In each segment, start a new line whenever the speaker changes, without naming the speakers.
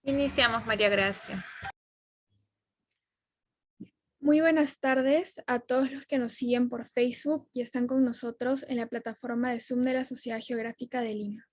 Iniciamos, María Gracia.
Muy buenas tardes a todos los que nos siguen por Facebook y están con nosotros en la plataforma de Zoom de la Sociedad Geográfica de Lima.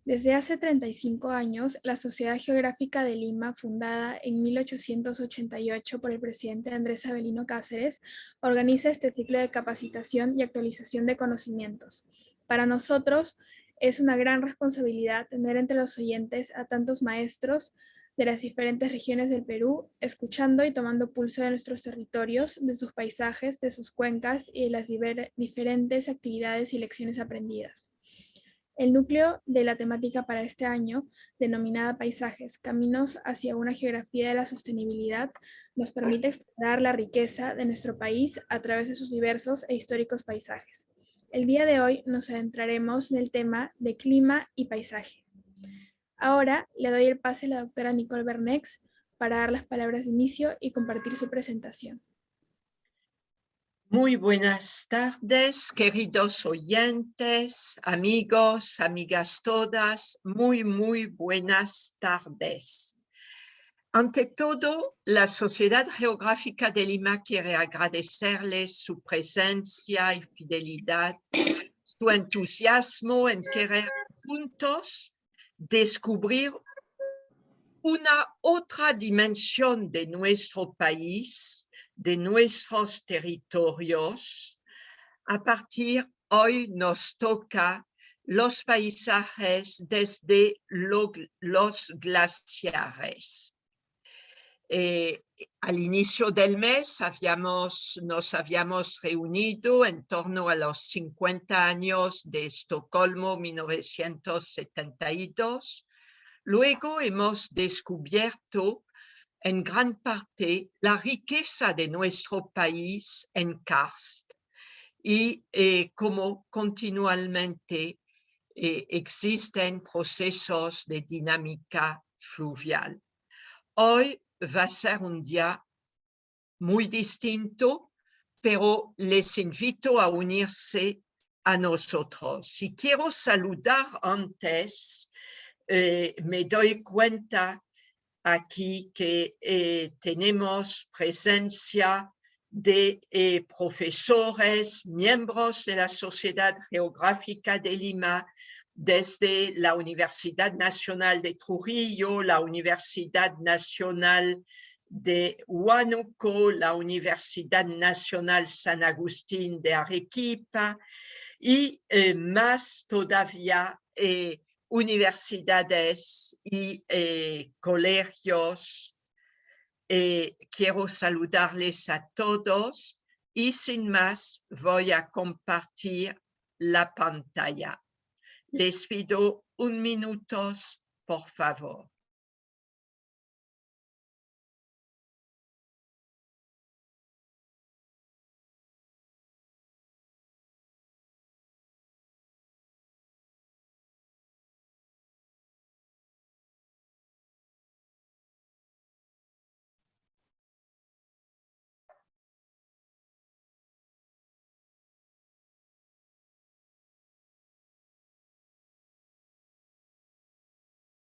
Desde hace 35 años, la Sociedad Geográfica de Lima, fundada en 1888 por el presidente Andrés Avelino Cáceres, organiza este ciclo de capacitación y actualización de conocimientos. Para nosotros, es una gran responsabilidad tener entre los oyentes a tantos maestros de las diferentes regiones del Perú, escuchando y tomando pulso de nuestros territorios, de sus paisajes, de sus cuencas y de las diferentes actividades y lecciones aprendidas. El núcleo de la temática para este año, denominada Paisajes, Caminos hacia una geografía de la sostenibilidad, nos permite explorar la riqueza de nuestro país a través de sus diversos e históricos paisajes. El día de hoy nos adentraremos en el tema de clima y paisaje. Ahora le doy el pase a la doctora Nicole Bernex para dar las palabras de inicio y compartir su presentación.
Muy buenas tardes, queridos oyentes, amigos, amigas todas, muy buenas tardes. Ante todo, la Sociedad Geográfica de Lima quiere agradecerles su presencia y fidelidad, su entusiasmo en querer juntos descubrir una otra dimensión de nuestro país, de nuestros territorios. A partir hoy nos toca los paisajes desde los glaciares. Al inicio del mes nos habíamos reunido en torno a los 50 años de Estocolmo 1972. Luego hemos descubierto en gran parte la riqueza de nuestro país en karst y cómo continuamente existen procesos de dinámica fluvial. Hoy va a ser un día muy distinto, pero les invito a unirse a nosotros. Y quiero saludar antes, me doy cuenta aquí que tenemos presencia de profesores, miembros de la Sociedad Geográfica de Lima, desde la Universidad Nacional de Trujillo, la Universidad Nacional de Huánuco, la Universidad Nacional San Agustín de Arequipa y más todavía universidades y colegios. Quiero saludarles a todos y sin más voy a compartir la pantalla. Les pido un minuto, por favor.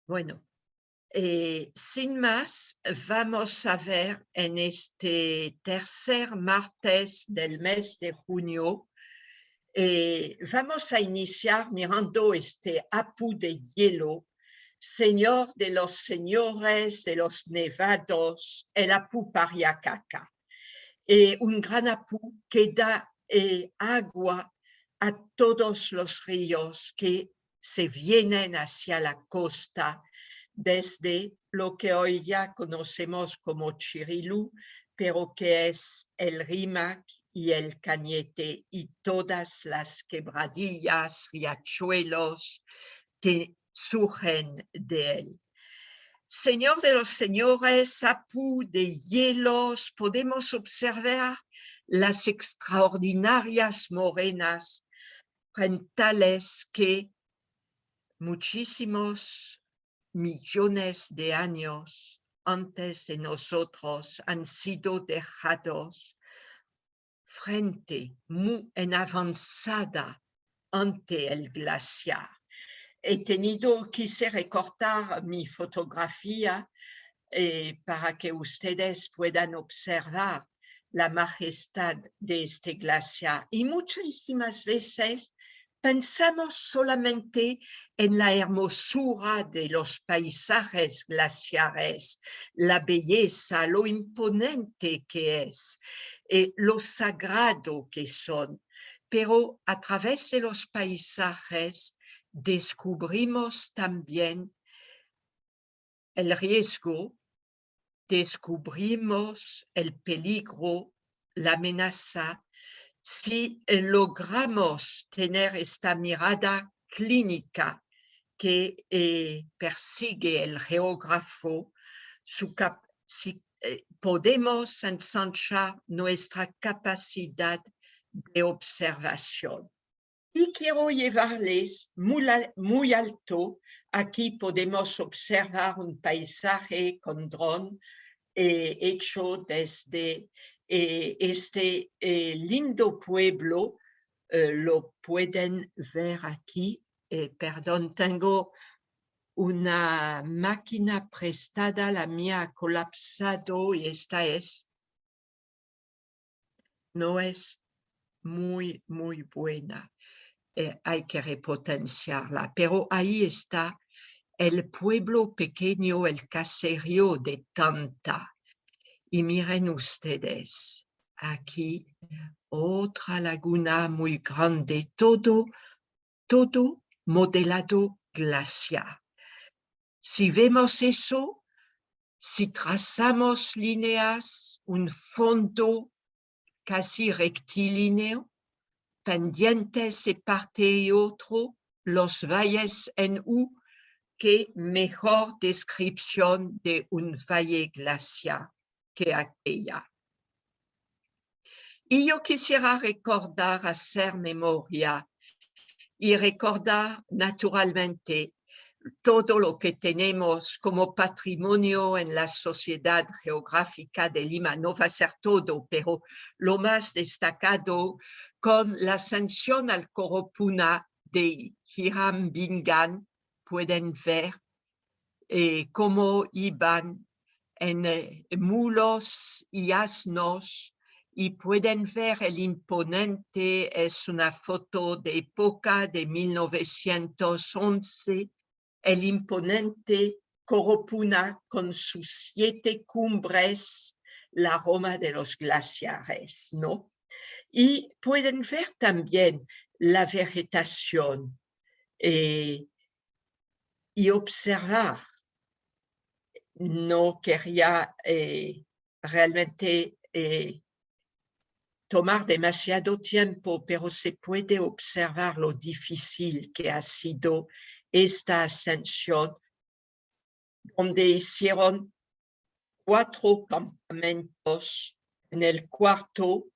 Bueno, sin más, vamos a ver en este tercer martes del mes de junio, vamos a iniciar mirando este Apu de hielo, señor de los señores de los nevados, el Apu Pariacaca. Un gran Apu que da agua a todos los ríos que se vienen hacia la costa desde lo que hoy ya conocemos como Chirilú, pero que es el Rímac y el Cañete y todas las quebradillas, riachuelos que surgen de él. Señor de los señores, Apu de hielos, podemos observar las extraordinarias morenas frentales que muchísimos millones de años antes de nosotros han sido dejados frente, muy en avanzada ante el glaciar. quise recortar mi fotografía para que ustedes puedan observar la majestad de este glaciar. Y muchísimas veces pensamos solamente en la hermosura de los paisajes glaciares, la belleza, lo imponente que es, lo sagrado que son. Pero a través de los paisajes descubrimos también el riesgo, descubrimos el peligro, la amenaza, si logramos tener esta mirada clínica que persigue el geógrafo, si podemos ensanchar nuestra capacidad de observación. Y quiero llevarles muy alto. Aquí podemos observar un paisaje con dron hecho desde este lindo pueblo. Lo pueden ver aquí. Perdón, tengo una máquina prestada, la mía ha colapsado y esta no es muy buena. Hay que repotenciarla, pero ahí está el pueblo pequeño, el caserío de Tanta. Y miren ustedes, aquí otra laguna muy grande, todo modelado glaciar. Si vemos eso, si trazamos líneas, un fondo casi rectilíneo, pendientes de parte y otro, los valles en U, qué mejor descripción de un valle glaciar que aquella. Y yo quisiera recordar, hacer memoria y recordar naturalmente todo lo que tenemos como patrimonio en la Sociedad Geográfica de Lima. No va a ser todo, pero lo más destacado con la ascensión al Coropuna de Hiram Bingham, pueden ver cómo iban en mulos y asnos, y pueden ver el imponente, es una foto de época de 1911, el imponente Coropuna con sus 7 cumbres, la Roma de los glaciares, ¿no? Y pueden ver también la vegetación y observar. No quería realmente tomar demasiado tiempo, pero se puede observar lo difícil que ha sido esta ascensión, donde hicieron 4 campamentos, en el cuarto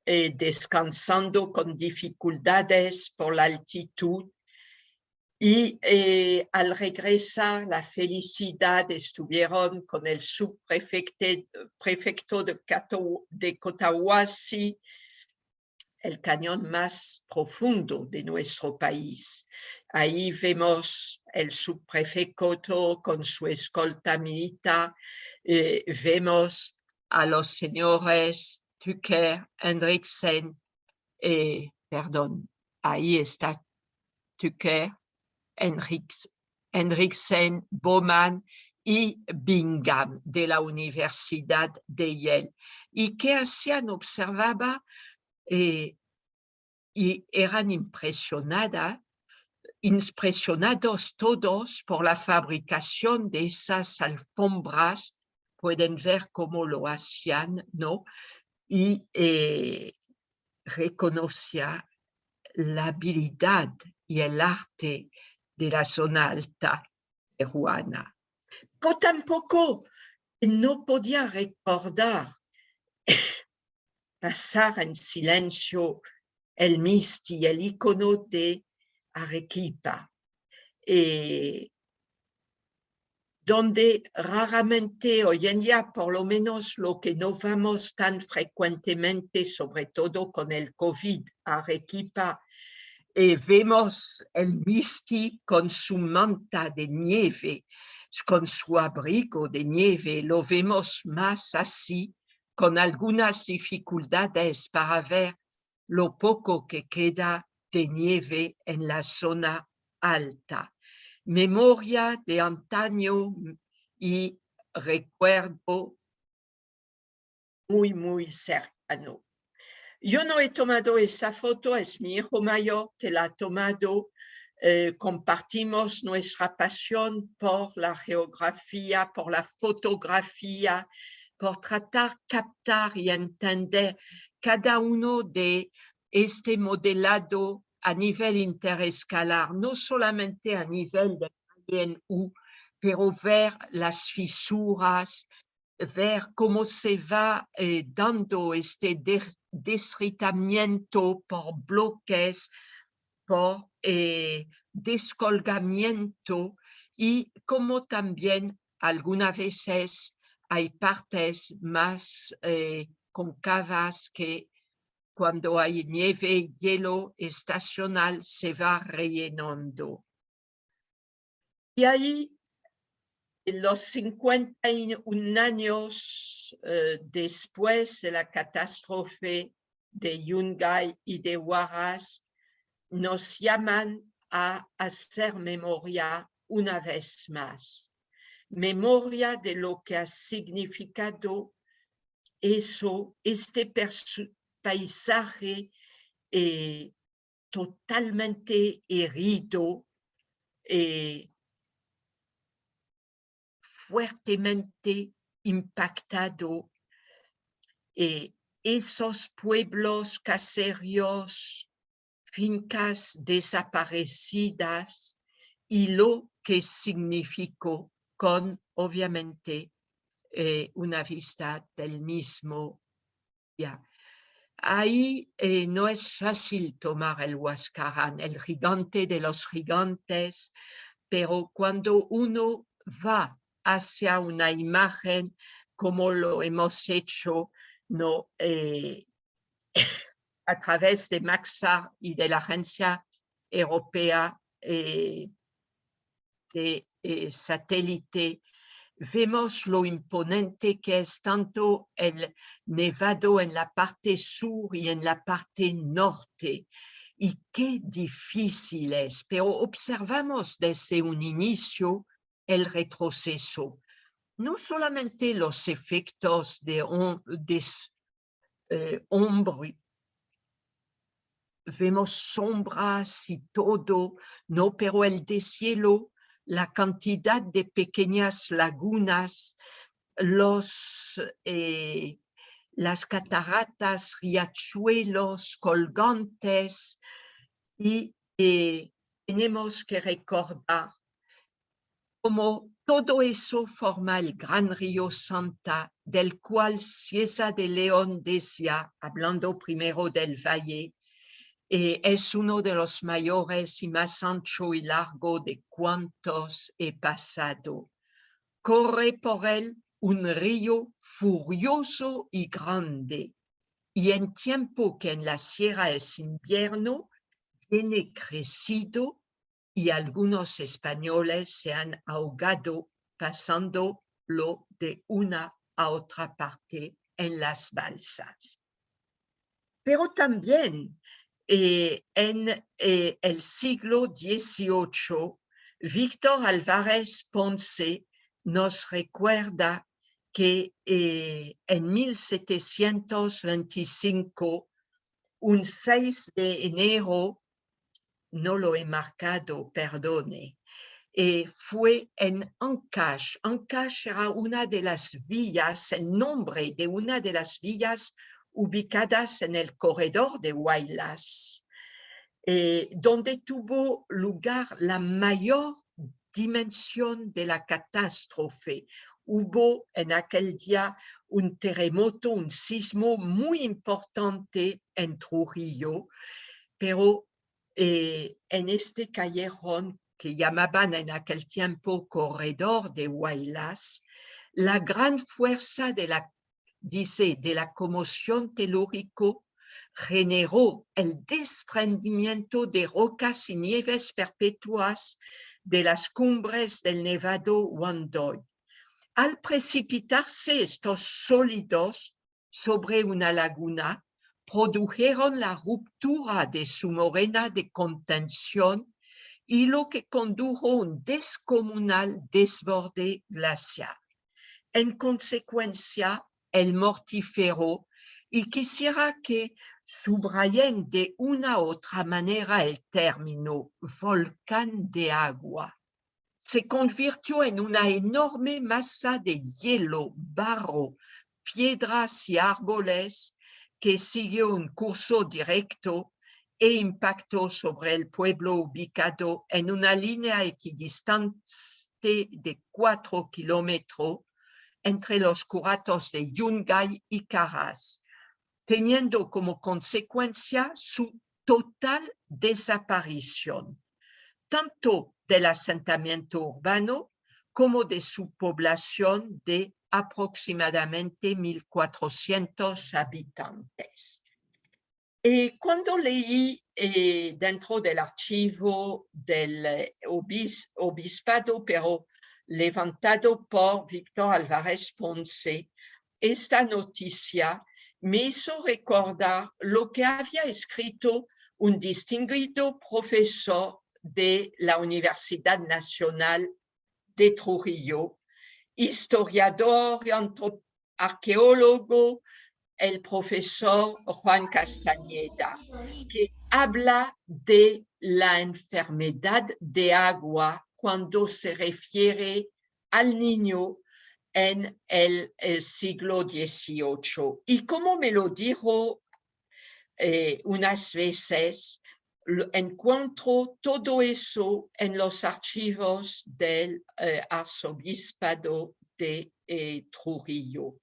descansando con dificultades por la altitud. Y al regresar, la felicidad, estuvieron con el subprefecto de Cotahuasi, el cañón más profundo de nuestro país. Ahí vemos el subprefecto con su escolta militar, vemos a los señores Tucker, Hendriksen, perdón, ahí está Tucker, Hendriksen, Bowman y Bingham de la Universidad de Yale. ¿Y qué hacían? Observaba y eran impresionados todos por la fabricación de esas alfombras. Pueden ver cómo lo hacían, ¿no? Y reconocía la habilidad y el arte de la zona alta peruana. Pero tampoco no podía recordar pasar en silencio el Misti, el icono de Arequipa, donde raramente hoy en día, por lo menos lo que no vamos tan frecuentemente, sobre todo con el COVID, Arequipa y vemos el Misty con su manta de nieve, con su abrigo de nieve. Lo vemos más así, con algunas dificultades para ver lo poco que queda de nieve en la zona alta. Memoria de antaño y recuerdo muy, muy cercano. Yo no he tomado esa foto, es mi hijo mayor que la ha tomado. Compartimos nuestra pasión por la geografía, por la fotografía, por tratar, captar y entender cada uno de este modelado a nivel interescalar, no solamente a nivel de U, pero ver las fisuras, ver cómo se va dando este desritamiento por bloques, por descolgamiento y cómo también algunas veces hay partes más cóncavas que cuando hay nieve y hielo estacional se va rellenando. Y ahí los 51 años después de la catástrofe de Yungay y de Huaraz, nos llaman a hacer memoria una vez más. Memoria de lo que ha significado eso, este paisaje totalmente herido, fuertemente impactado, esos pueblos caseríos, fincas desaparecidas y lo que significó con, obviamente, una vista del mismo día. Ahí no es fácil tomar el Huascarán, el gigante de los gigantes, pero cuando uno va hacia una imagen como lo hemos hecho, ¿no? A través de Maxar y de la Agencia Europea de Satélite, vemos lo imponente que es tanto el nevado en la parte sur y en la parte norte, y qué difícil es, pero observamos desde un inicio el retroceso. No solamente los efectos de vemos sombras y todo, no, pero el deshielo, la cantidad de pequeñas lagunas, las cataratas, riachuelos, colgantes, y tenemos que recordar cómo todo eso forma el gran río Santa, del cual Cieza de León decía, hablando primero del valle, es uno de los mayores y más ancho y largo de cuantos he pasado. Corre por él un río furioso y grande, y en tiempo que en la sierra es invierno, viene crecido y algunos españoles se han ahogado pasándolo de una a otra parte en las balsas. Pero también en el siglo XVIII, Víctor Álvarez Ponce nos recuerda que en 1725, un 6 de enero, no lo he marcado, perdone, fue en Ancash. Ancash era una de las villas, el nombre de una de las villas ubicadas en el corredor de Huaylas, donde tuvo lugar la mayor dimensión de la catástrofe. Hubo en aquel día un terremoto, un sismo muy importante en Trujillo, pero en este callejón que llamaban en aquel tiempo corredor de Huaylas, la gran fuerza de la conmoción telúrico generó el desprendimiento de rocas y nieves perpetuas de las cumbres del Nevado Wandoy. Al precipitarse estos sólidos sobre una laguna, produjeron la ruptura de su morena de contención y lo que condujo a un descomunal desborde glaciar. En consecuencia, el mortífero, y quisiera que subrayen de una u otra manera el término volcán de agua, se convirtió en una enorme masa de hielo, barro, piedras y árboles que siguió un curso directo e impactó sobre el pueblo ubicado en una línea equidistante de 4 kilómetros entre los curatos de Yungay y Caraz, teniendo como consecuencia su total desaparición, tanto del asentamiento urbano como de su población de aproximadamente 1,400 habitantes. Cuando leí dentro del archivo del obispado, pero levantado por Víctor Álvarez Ponce, esta noticia me hizo recordar lo que había escrito un distinguido profesor de la Universidad Nacional de Trujillo, historiador y arqueólogo, el profesor Juan Castañeda, que habla de la enfermedad de agua cuando se refiere al niño en el siglo XVIII. Y como me lo dijo unas veces, encuentro todo eso en los archivos del arzobispado de Trujillo.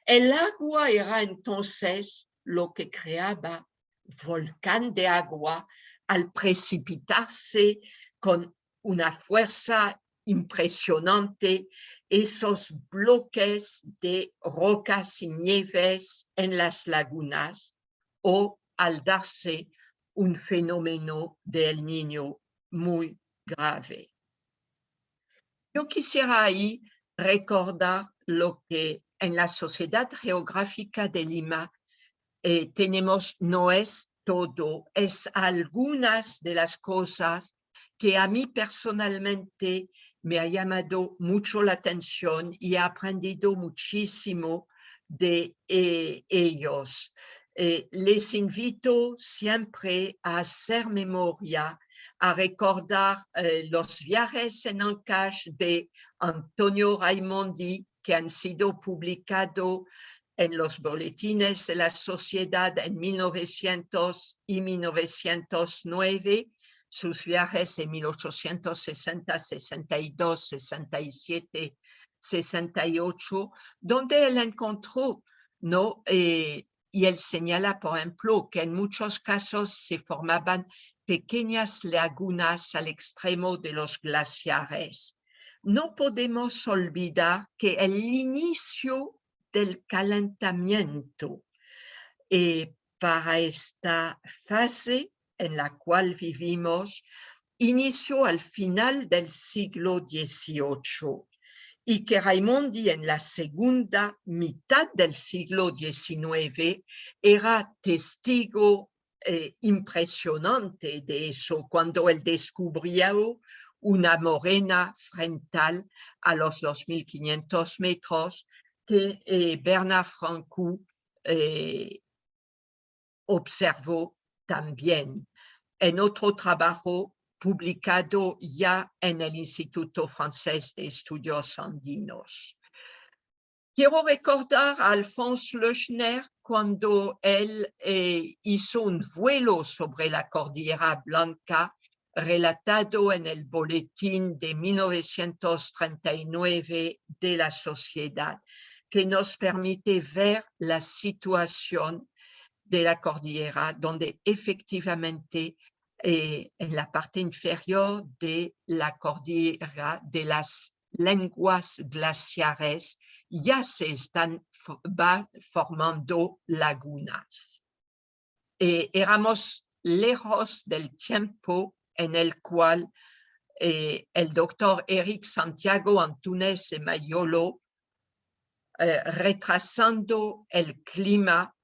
El agua era entonces lo que creaba volcán de agua al precipitarse con una fuerza impresionante esos bloques de rocas y nieves en las lagunas, o al darse un fenómeno del Niño muy grave. Yo quisiera ahí recordar lo que en la Sociedad Geográfica de Lima tenemos, no es todo, es algunas de las cosas que a mí personalmente me ha llamado mucho la atención y he aprendido muchísimo de ellos. Les invito siempre a hacer memoria, a recordar los viajes en Ancash de Antonio Raimondi, que han sido publicados en los boletines de la sociedad en 1900 y 1909, sus viajes en 1860, 62, 67, 68, donde él encontró, ¿no? Y él señala, por ejemplo, que en muchos casos se formaban pequeñas lagunas al extremo de los glaciares. No podemos olvidar que el inicio del calentamiento para esta fase en la cual vivimos inició al final del siglo XVIII y que Raimondi en la segunda mitad del siglo XIX era testigo impresionante de eso, cuando él descubrió una morena frontal a los 2.500 metros que Bernard Francoux observó también en otro trabajo publicado ya en el Instituto Francés de Estudios Andinos. Quiero recordar a Alphonse Lechner cuando él hizo un vuelo sobre la Cordillera Blanca, relatado en el boletín de 1939 de la Sociedad, que nos permite ver la situación de la cordillera, donde efectivamente en la parte inferior de la cordillera, de las lenguas glaciares, ya se están formando lagunas. éramos lejos del tiempo en el cual el doctor Eric Santiago Antunes y Mayolo, retrasando el clima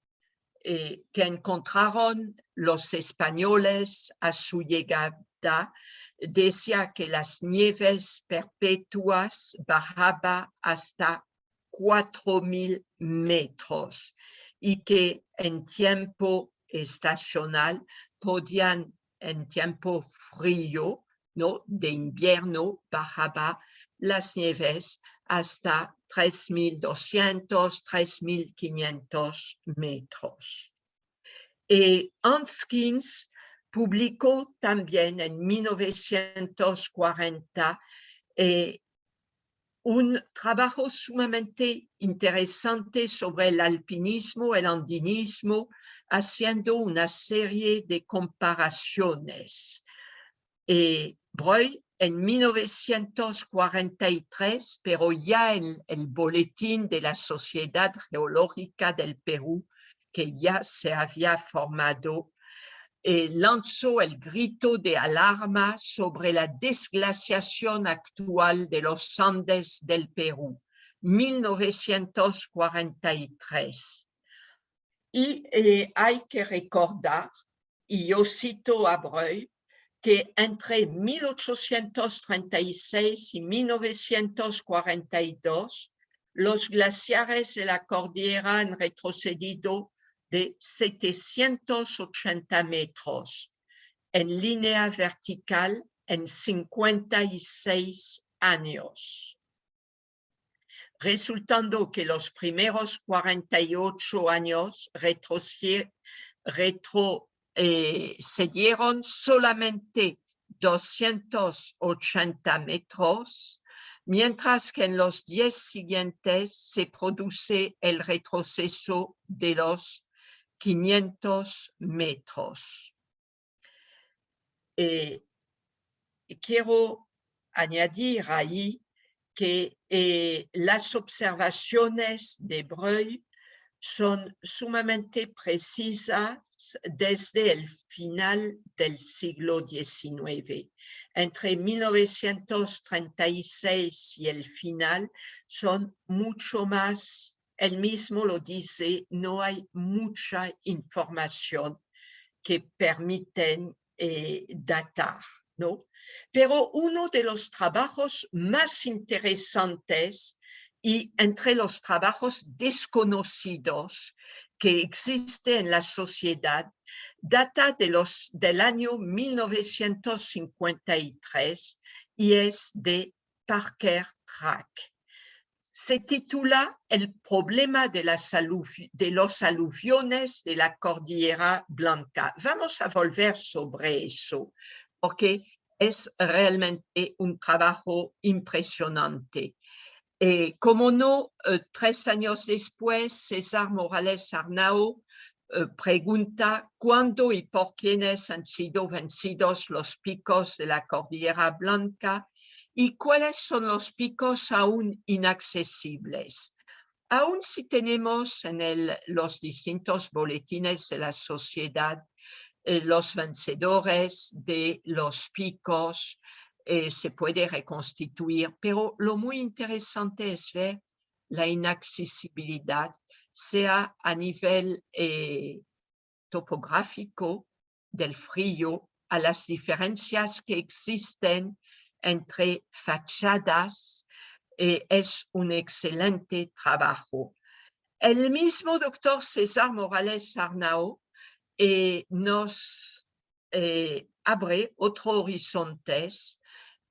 que encontraron los españoles a su llegada, decía que las nieves perpetuas bajaban hasta 4.000 metros y que en tiempo estacional podían, en tiempo frío, ¿no?, de invierno, bajaba las nieves hasta 3.200, 3.500 metros. Hans Kins publicó también en 1940 un trabajo sumamente interesante sobre el alpinismo, el andinismo, haciendo una serie de comparaciones. Breuil en 1943, pero ya en el boletín de la Sociedad Geológica del Perú, que ya se había formado, lanzó el grito de alarma sobre la desglaciación actual de los Andes del Perú, 1943. Y hay que recordar, y yo cito a Breuil, que entre 1836 y 1942, los glaciares de la cordillera han retrocedido de 780 metros en línea vertical en 56 años, resultando que los primeros 48 años retrocedieron solamente 280 metros, mientras que en los 10 siguientes se produce el retroceso de los 500 metros. Quiero añadir ahí que las observaciones de Breuil son sumamente precisas desde el final del siglo XIX. Entre 1936 y el final son mucho más, él mismo lo dice, no hay mucha información que permiten datar, ¿no? Pero uno de los trabajos más interesantes y entre los trabajos desconocidos que existen en la sociedad data del año 1953 y es de Parker Track. Se titula El problema de los aluviones de la Cordillera Blanca. Vamos a volver sobre eso, porque es realmente un trabajo impresionante. Como no, 3 años después, César Morales Arnau pregunta cuándo y por quiénes han sido vencidos los picos de la Cordillera Blanca y cuáles son los picos aún inaccesibles. Aún si tenemos en los distintos boletines de la sociedad los vencedores de los picos, se puede reconstituir, pero lo muy interesante es ver la inaccesibilidad, sea a nivel topográfico del frío, a las diferencias que existen entre fachadas, es un excelente trabajo. El mismo doctor César Morales Arnau nos abre otros horizontes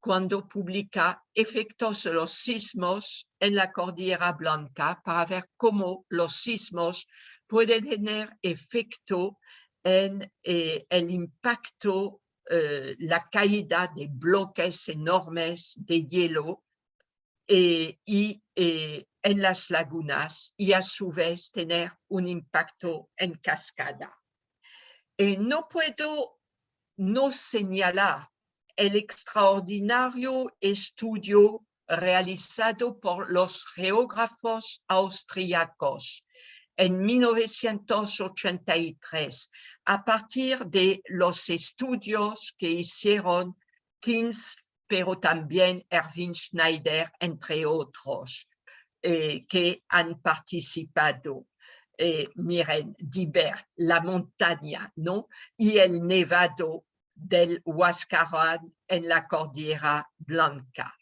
cuando publica efectos de los sismos en la Cordillera Blanca para ver cómo los sismos pueden tener efecto en el impacto, la caída de bloques enormes de hielo y en las lagunas y a su vez tener un impacto en cascada. No puedo no señalar el extraordinario estudio realizado por los geógrafos austríacos en 1983, a partir de los estudios que hicieron Keynes, pero también Erwin Schneider, entre otros, que han participado. Miren, Diber, la montaña, ¿no? Y el nevado del Huascarán en la Cordillera Blanca.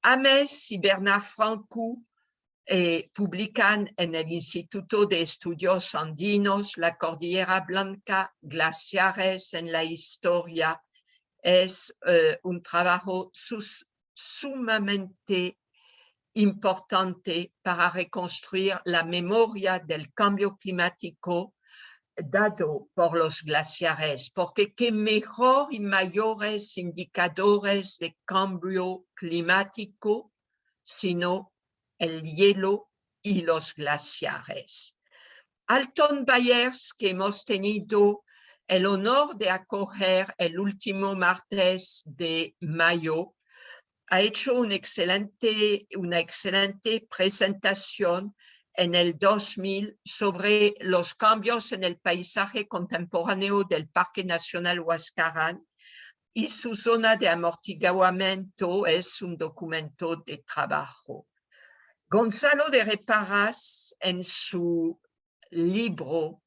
Ames y Bernard Francoux publican en el Instituto de Estudios Andinos la Cordillera Blanca, glaciares en la historia. Es un trabajo sumamente importante para reconstruir la memoria del cambio climático dado por los glaciares, porque qué mejor y mayores indicadores de cambio climático sino el hielo y los glaciares. Alton Byers, que hemos tenido el honor de acoger el último martes de mayo, ha hecho una excelente presentación en el 2000 sobre los cambios en el paisaje contemporáneo del Parque Nacional Huascarán y su zona de amortiguamiento. Es un documento de trabajo. Gonzalo de Reparaz, en su libro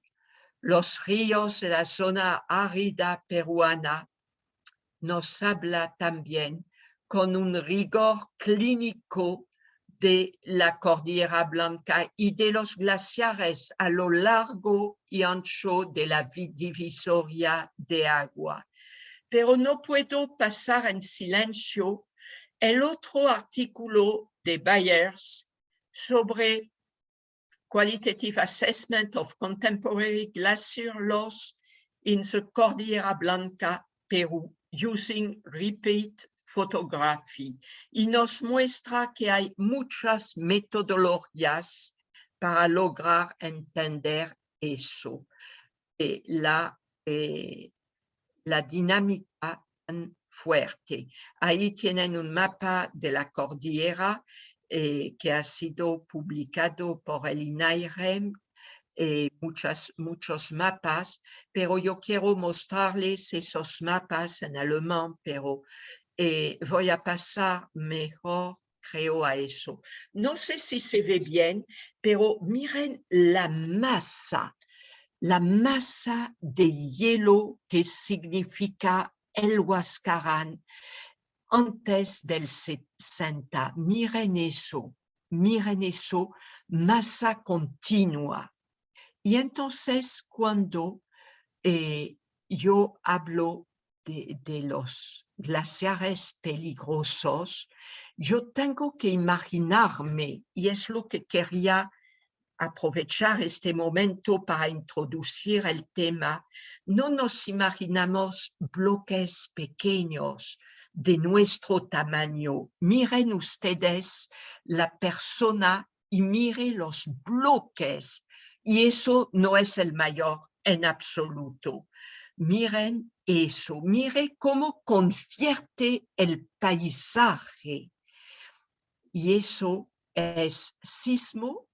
Los ríos de la zona árida peruana, nos habla también con un rigor clínico de la Cordillera Blanca y de los glaciares a lo largo y ancho de la divisoria de agua. Pero no puedo pasar en silencio el otro artículo de Byers sobre Qualitative Assessment of Contemporary Glacier Loss in the Cordillera Blanca, Perú, using repeat photography, y nos muestra que hay muchas metodologías para lograr entender eso. La dinámica tan fuerte. Ahí tienen un mapa de la cordillera que ha sido publicado por el INAIREM, muchos mapas, pero yo quiero mostrarles esos mapas en alemán, pero voy a pasar mejor, creo, a eso. No sé si se ve bien, pero miren la masa de hielo que significa el Huascarán antes del 60. Miren eso, masa continua. Y entonces cuando yo hablo de los glaciares peligrosos, yo tengo que imaginarme, y es lo que quería aprovechar este momento para introducir el tema, no nos imaginamos bloques pequeños de nuestro tamaño. Miren ustedes la persona y miren los bloques, y eso no es el mayor en absoluto. Miren eso, miren cómo convierte el paisaje. Y eso es sismo,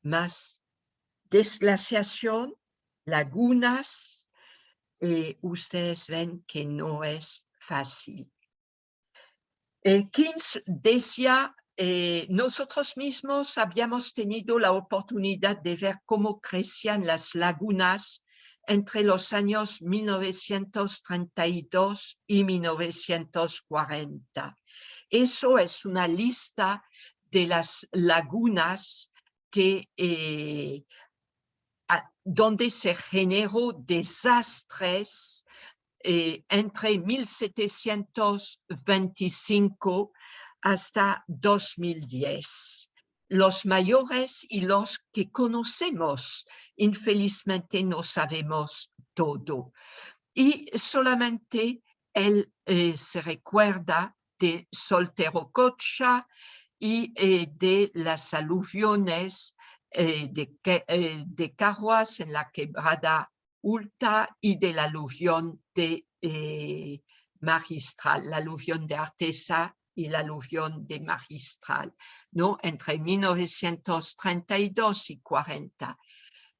más desglaciación, lagunas, ustedes ven que no es fácil. Keynes decía, nosotros mismos habíamos tenido la oportunidad de ver cómo crecían las lagunas entre los años 1932 y 1940. Eso es una lista de las lagunas que, donde se generó desastres entre 1725 hasta 2010. Los mayores y los que conocemos, infelizmente no sabemos todo. Y solamente él se recuerda de Solterococha y de las aluviones de Carhuaz en la Quebrada Ulta y de la aluvión de Magistral, la aluvión de Artesa y la aluvión de Magistral, ¿no? Entre 1932 y 40.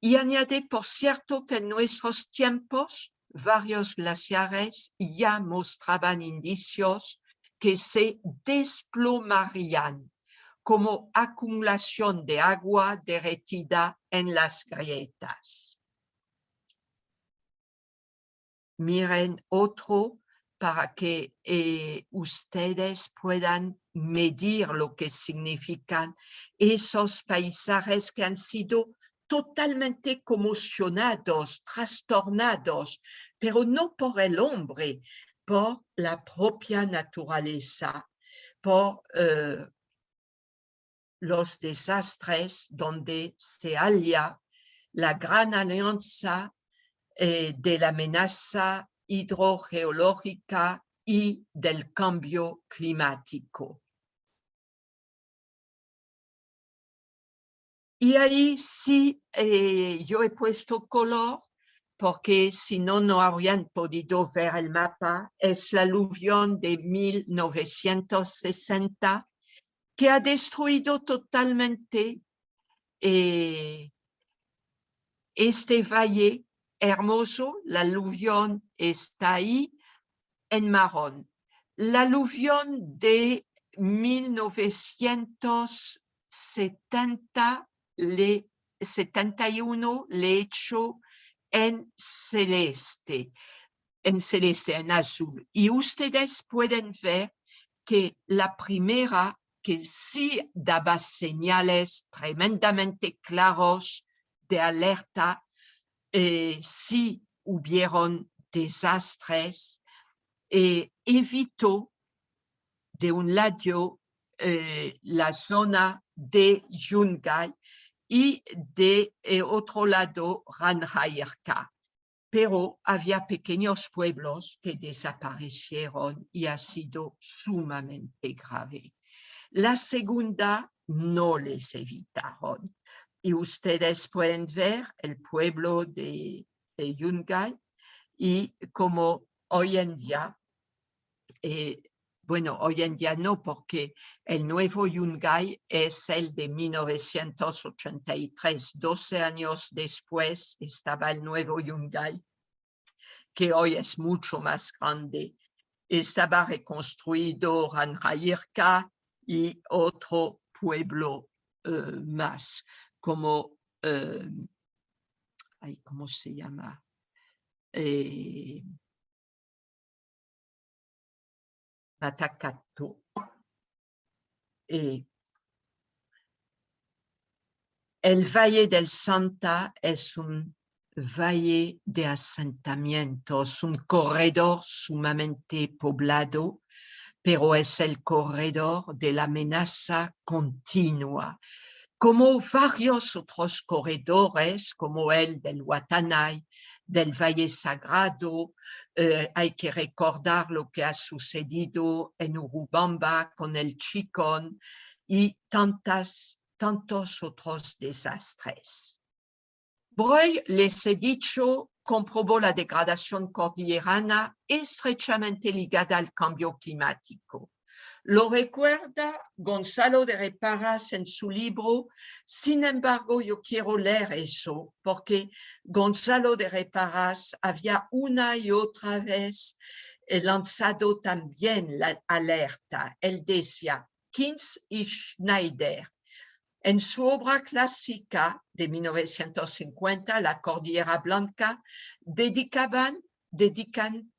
Y añade, por cierto, que en nuestros tiempos varios glaciares ya mostraban indicios que se desplomarían como acumulación de agua derretida en las grietas. Miren otro para que ustedes puedan medir lo que significan esos paisajes que han sido totalmente conmocionados, trastornados, pero no por el hombre, por la propia naturaleza, por los desastres donde se halla la gran alianza de la amenaza hidrogeológica y del cambio climático. Y ahí sí yo he puesto color porque si no, no habrían podido ver el mapa. Es la aluvión de 1960 que ha destruido totalmente este valle hermoso. La aluvión está ahí en marrón. La aluvión de 1971 le he hecho en celeste, en azul. Y ustedes pueden ver que la primera, que sí daba señales tremendamente claros de alerta, sí hubieron desastres, evitó de un lado la zona de Yungay y de otro lado Ranjairka. Pero había pequeños pueblos que desaparecieron y ha sido sumamente grave. La segunda no les evitaron. Y ustedes pueden ver el pueblo de Yungay y como hoy en día, bueno, hoy en día no, porque el nuevo Yungay es el de 1983, 12 años después estaba el nuevo Yungay, que hoy es mucho más grande. Estaba reconstruido Ranjairka y otro pueblo más, como, ¿cómo se llama? Matacato. El Valle del Santa es un valle de asentamientos, un corredor sumamente poblado, pero es el corredor de la amenaza continua, como varios otros corredores, como el del Guatanay, del Valle Sagrado. Hay que recordar lo que ha sucedido en Urubamba con el Chicón y tantos otros desastres. Breuil, les he dicho, comprobó la degradación cordillerana estrechamente ligada al cambio climático. Lo recuerda Gonzalo de Reparaz en su libro. Sin embargo, yo quiero leer eso porque Gonzalo de Reparaz había una y otra vez lanzado también la alerta. Él decía, Kins y Schneider, en su obra clásica de 1950, La Cordillera Blanca, dedican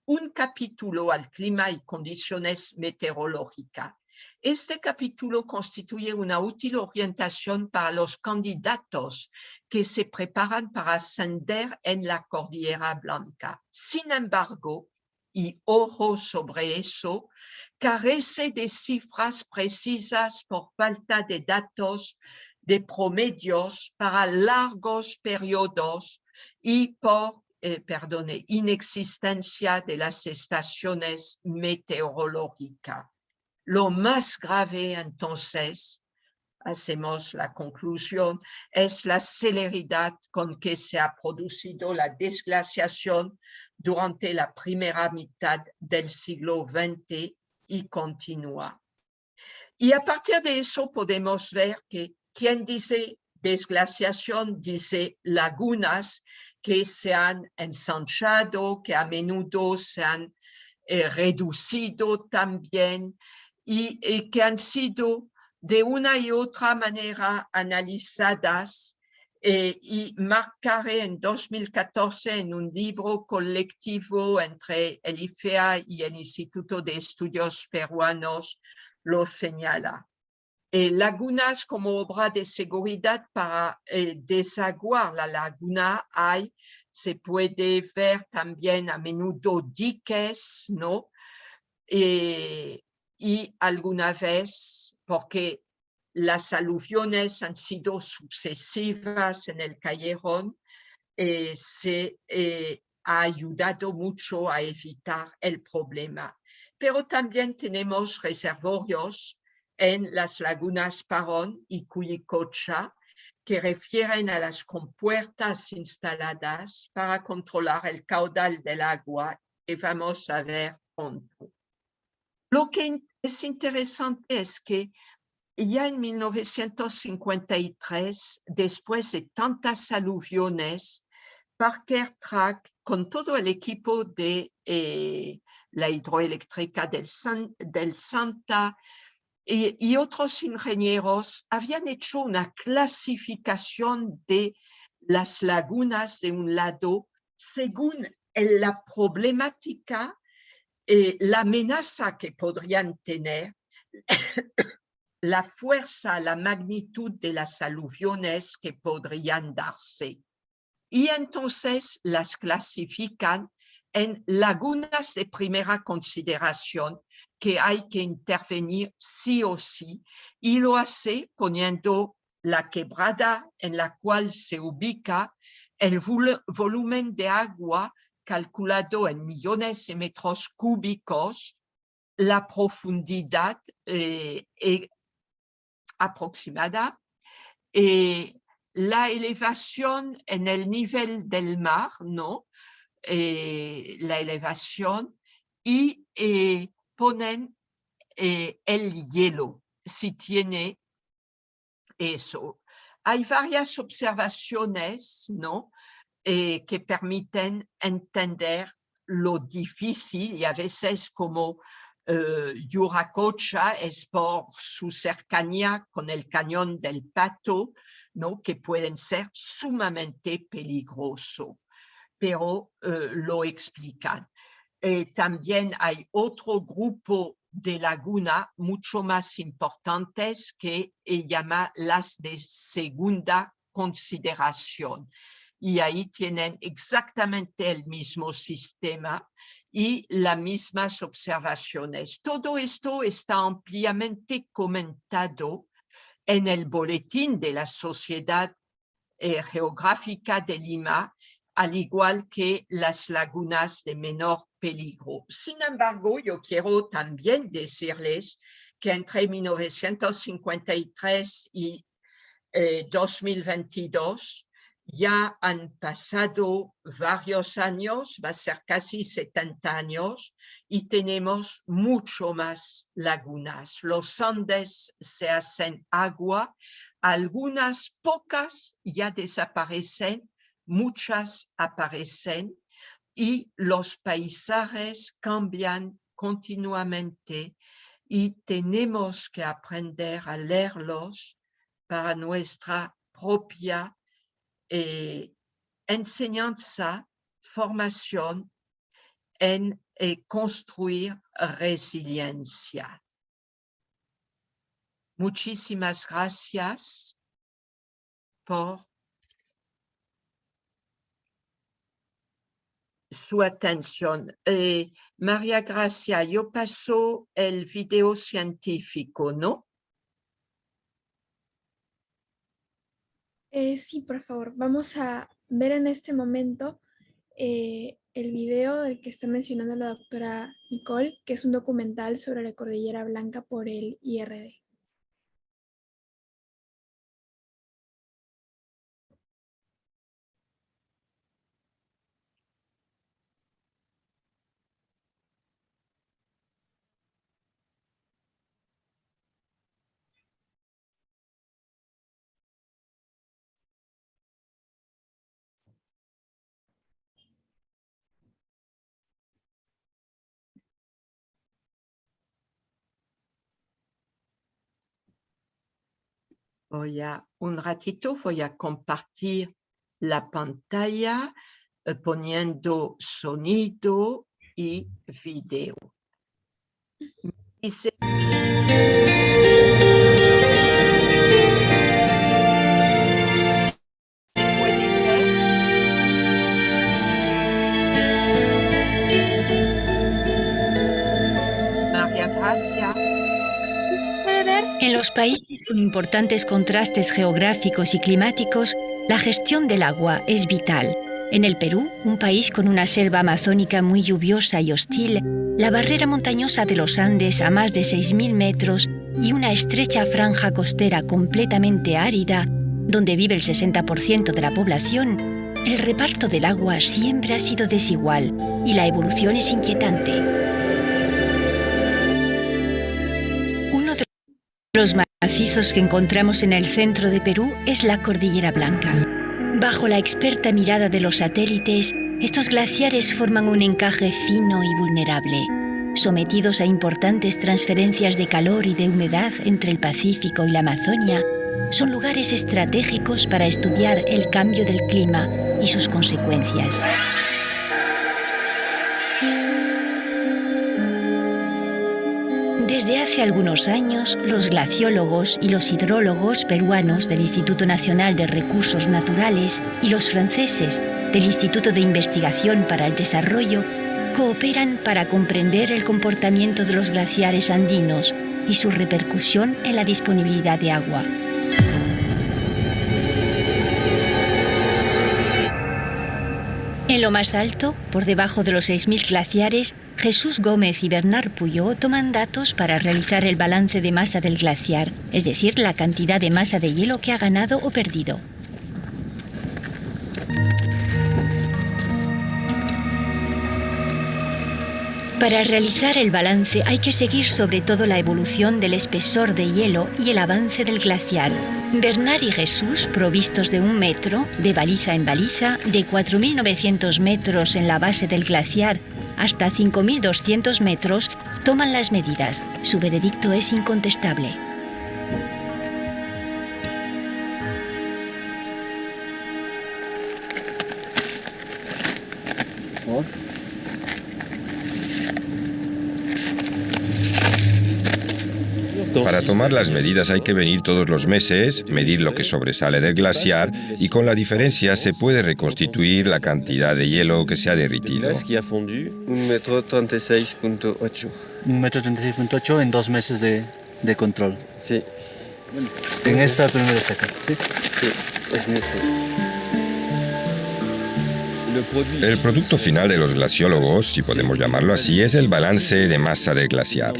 un capítulo al clima y condiciones meteorológicas. Este capítulo constituye una útil orientación para los candidatos que se preparan para ascender en la Cordillera Blanca. Sin embargo, y ojo sobre eso, carece de cifras precisas por falta de datos de promedios para largos periodos y por inexistencia de las estaciones meteorológicas. Lo más grave, entonces, hacemos la conclusión, es la celeridad con que se ha producido la desglaciación durante la primera mitad del siglo XX y continúa. Y a partir de eso podemos ver que quien dice desglaciación dice lagunas que se han ensanchado, que a menudo se han reducido también y que han sido de una y otra manera analizadas y marcaré en 2014 en un libro colectivo entre el IFEA y el Instituto de Estudios Peruanos lo señala. Lagunas como obra de seguridad para desaguar la laguna hay, se puede ver también a menudo diques, ¿no? Y alguna vez, porque las aluviones han sido sucesivas en el callejón, se ha ayudado mucho a evitar el problema. Pero también tenemos reservorios en las lagunas Parón y Culicocha que refieren a las compuertas instaladas para controlar el caudal del agua que vamos a ver pronto. Lo que es interesante es que ya en 1953, después de tantas aluviones, Parker Track, con todo el equipo de la hidroeléctrica del Santa y otros ingenieros, habían hecho una clasificación de las lagunas de un lado según la problemática, la amenaza que podrían tener, la fuerza, la magnitud de las aluviones que podrían darse. Y entonces las clasifican en lagunas de primera consideración que hay que intervenir sí o sí, y lo hace poniendo la quebrada en la cual se ubica, el volumen de agua calculado en millones de metros cúbicos, la profundidad aproximada, la elevación en el nivel del mar, ¿no? La elevación, y ponen el hielo, si tiene eso. Hay varias observaciones, ¿no? Que permiten entender lo difícil, y a veces como Yuracocha es por su cercanía con el cañón del Pato, ¿no? Que pueden ser sumamente peligrosos, pero lo explican. También hay otro grupo de laguna mucho más importantes que llama las de segunda consideración. Y ahí tienen exactamente el mismo sistema y las mismas observaciones. Todo esto está ampliamente comentado en el boletín de la Sociedad Geográfica de Lima, al igual que las lagunas de menor peligro. Sin embargo, yo quiero también decirles que entre 1953 y 2022 ya han pasado varios años, va a ser casi 70 años, y tenemos mucho más lagunas. Los Andes se hacen agua, algunas pocas ya desaparecen, muchas aparecen, y los paisajes cambian continuamente y tenemos que aprender a leerlos para nuestra propia enseñanza, formación en construir resiliencia. Muchísimas gracias por su atención. María Gracia, yo paso el video científico, ¿no?
Sí, por favor, vamos a ver en este momento el video del que está mencionando la doctora Nicole, que es un documental sobre la Cordillera Blanca por el IRD.
Un ratito voy a compartir la pantalla poniendo sonido y video. Dice... María Gracia.
En los países con importantes contrastes geográficos y climáticos, la gestión del agua es vital. En el Perú, un país con una selva amazónica muy lluviosa y hostil, la barrera montañosa de los Andes a más de 6.000 metros y una estrecha franja costera completamente árida, donde vive el 60% de la población, el reparto del agua siempre ha sido desigual y la evolución es inquietante. Uno de los macizos que encontramos en el centro de Perú es la Cordillera Blanca. Bajo la experta mirada de los satélites, estos glaciares forman un encaje fino y vulnerable. Sometidos a importantes transferencias de calor y de humedad entre el Pacífico y la Amazonia, son lugares estratégicos para estudiar el cambio del clima y sus consecuencias. Desde hace algunos años, los glaciólogos y los hidrólogos peruanos del Instituto Nacional de Recursos Naturales y los franceses del Instituto de Investigación para el Desarrollo cooperan para comprender el comportamiento de los glaciares andinos y su repercusión en la disponibilidad de agua. En lo más alto, por debajo de los 6.000 glaciares, Jesús Gómez y Bernard Puyó toman datos para realizar el balance de masa del glaciar, es decir, la cantidad de masa de hielo que ha ganado o perdido. Para realizar el balance hay que seguir sobre todo la evolución del espesor de hielo y el avance del glaciar. Bernard y Jesús, provistos de 1 metro, de baliza en baliza, de 4.900 metros en la base del glaciar hasta 5.200 metros, toman las medidas. Su veredicto es incontestable.
Para tomar las medidas hay que venir todos los meses, medir lo que sobresale del glaciar y con la diferencia se puede reconstituir la cantidad de hielo que se ha derretido.
1,36,8 metros.
1,36,8 metros en 2 meses de control.
Sí.
En esta primera estaca, ¿sí?
Sí, es mucho.
El producto final de los glaciólogos, si podemos llamarlo así, es el balance de masa del glaciar.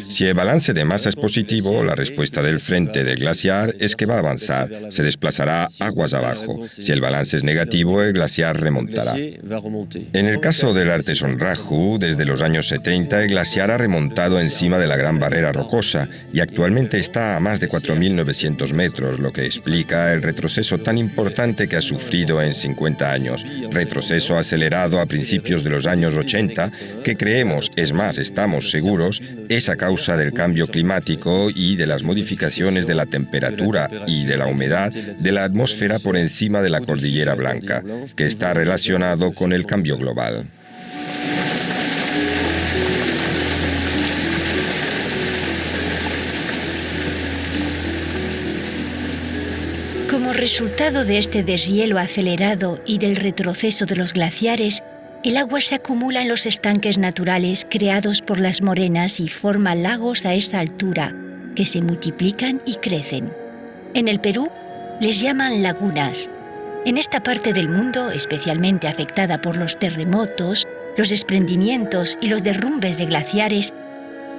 Si el balance de masa es positivo, la respuesta del frente del glaciar es que va a avanzar, se desplazará aguas abajo. Si el balance es negativo, el glaciar remontará. En el caso del Artesón Raju, desde los años 70, el glaciar ha remontado encima de la Gran Barrera Rocosa y actualmente está a más de 4.900 metros, lo que explica el retroceso tan importante que ha sufrido en 50 años. Retroceso acelerado a principios de los años 80, que creemos, es más, estamos seguros, es a causa del cambio climático y de las modificaciones de la temperatura y de la humedad de la atmósfera por encima de la Cordillera Blanca, que está relacionado con el cambio global.
Como resultado de este deshielo acelerado y del retroceso de los glaciares, el agua se acumula en los estanques naturales creados por las morenas y forma lagos a esa altura, que se multiplican y crecen. En el Perú les llaman lagunas. En esta parte del mundo, especialmente afectada por los terremotos, los desprendimientos y los derrumbes de glaciares,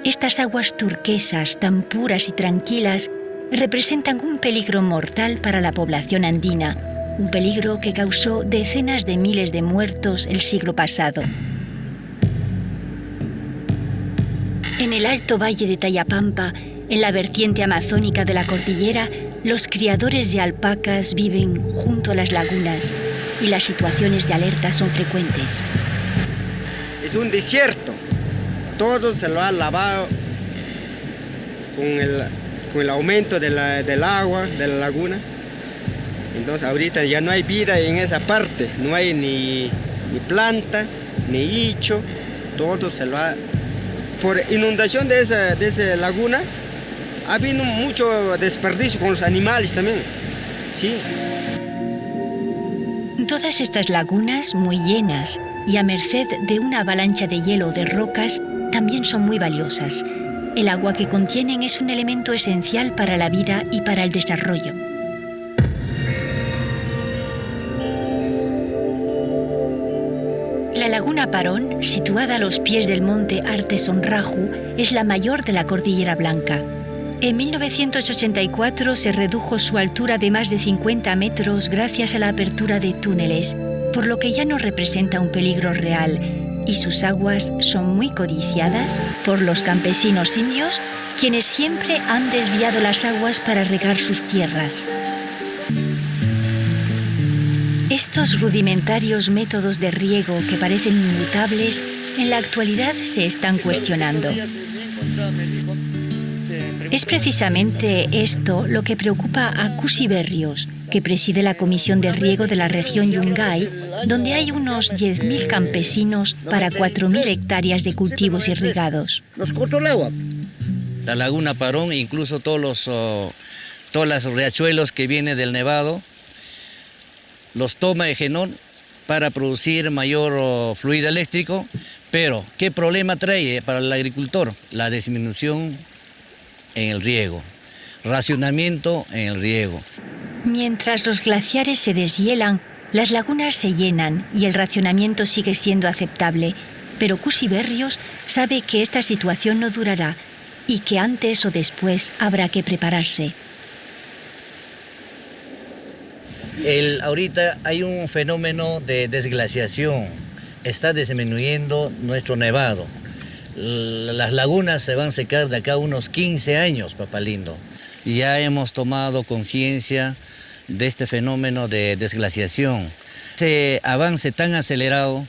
estas aguas turquesas tan puras y tranquilas representan un peligro mortal para la población andina, un peligro que causó decenas de miles de muertos el siglo pasado. En el alto valle de Tayapampa, en la vertiente amazónica de la cordillera, los criadores de alpacas viven junto a las lagunas y las situaciones de alerta son frecuentes.
Es un desierto. Todo se lo ha lavado con con el aumento del agua, de la laguna. Entonces ahorita ya no hay vida en esa parte, no hay ni planta, ni hicho, todo se lo va. Por inundación de esa laguna, ha habido mucho desperdicio con los animales también, sí.
Todas estas lagunas, muy llenas y a merced de una avalancha de hielo o de rocas, también son muy valiosas. El agua que contienen es un elemento esencial para la vida y para el desarrollo. La laguna Parón, situada a los pies del monte Artesonraju, es la mayor de la Cordillera Blanca. En 1984 se redujo su altura de más de 50 metros gracias a la apertura de túneles, por lo que ya no representa un peligro real, y sus aguas son muy codiciadas por los campesinos indios, quienes siempre han desviado las aguas para regar sus tierras. Estos rudimentarios métodos de riego que parecen inmutables, en la actualidad se están cuestionando. Es precisamente esto lo que preocupa a Cusi Berrios, que preside la Comisión de Riego de la región Yungay, donde hay unos 10.000 campesinos para 4.000 hectáreas de cultivos irrigados.
La laguna Parón, incluso todos los riachuelos que vienen del Nevado, los toma Egenón para producir mayor fluido eléctrico, pero ¿qué problema trae para el agricultor? La disminución en el riego, racionamiento en el riego.
Mientras los glaciares se deshielan, las lagunas se llenan y el racionamiento sigue siendo aceptable, pero Cusi Berrios sabe que esta situación no durará y que antes o después habrá que prepararse.
Ahorita hay un fenómeno de desglaciación, está disminuyendo nuestro nevado. Las lagunas se van a secar de acá a unos 15 años, papá lindo. Ya hemos tomado conciencia de este fenómeno de desglaciación. Ese avance tan acelerado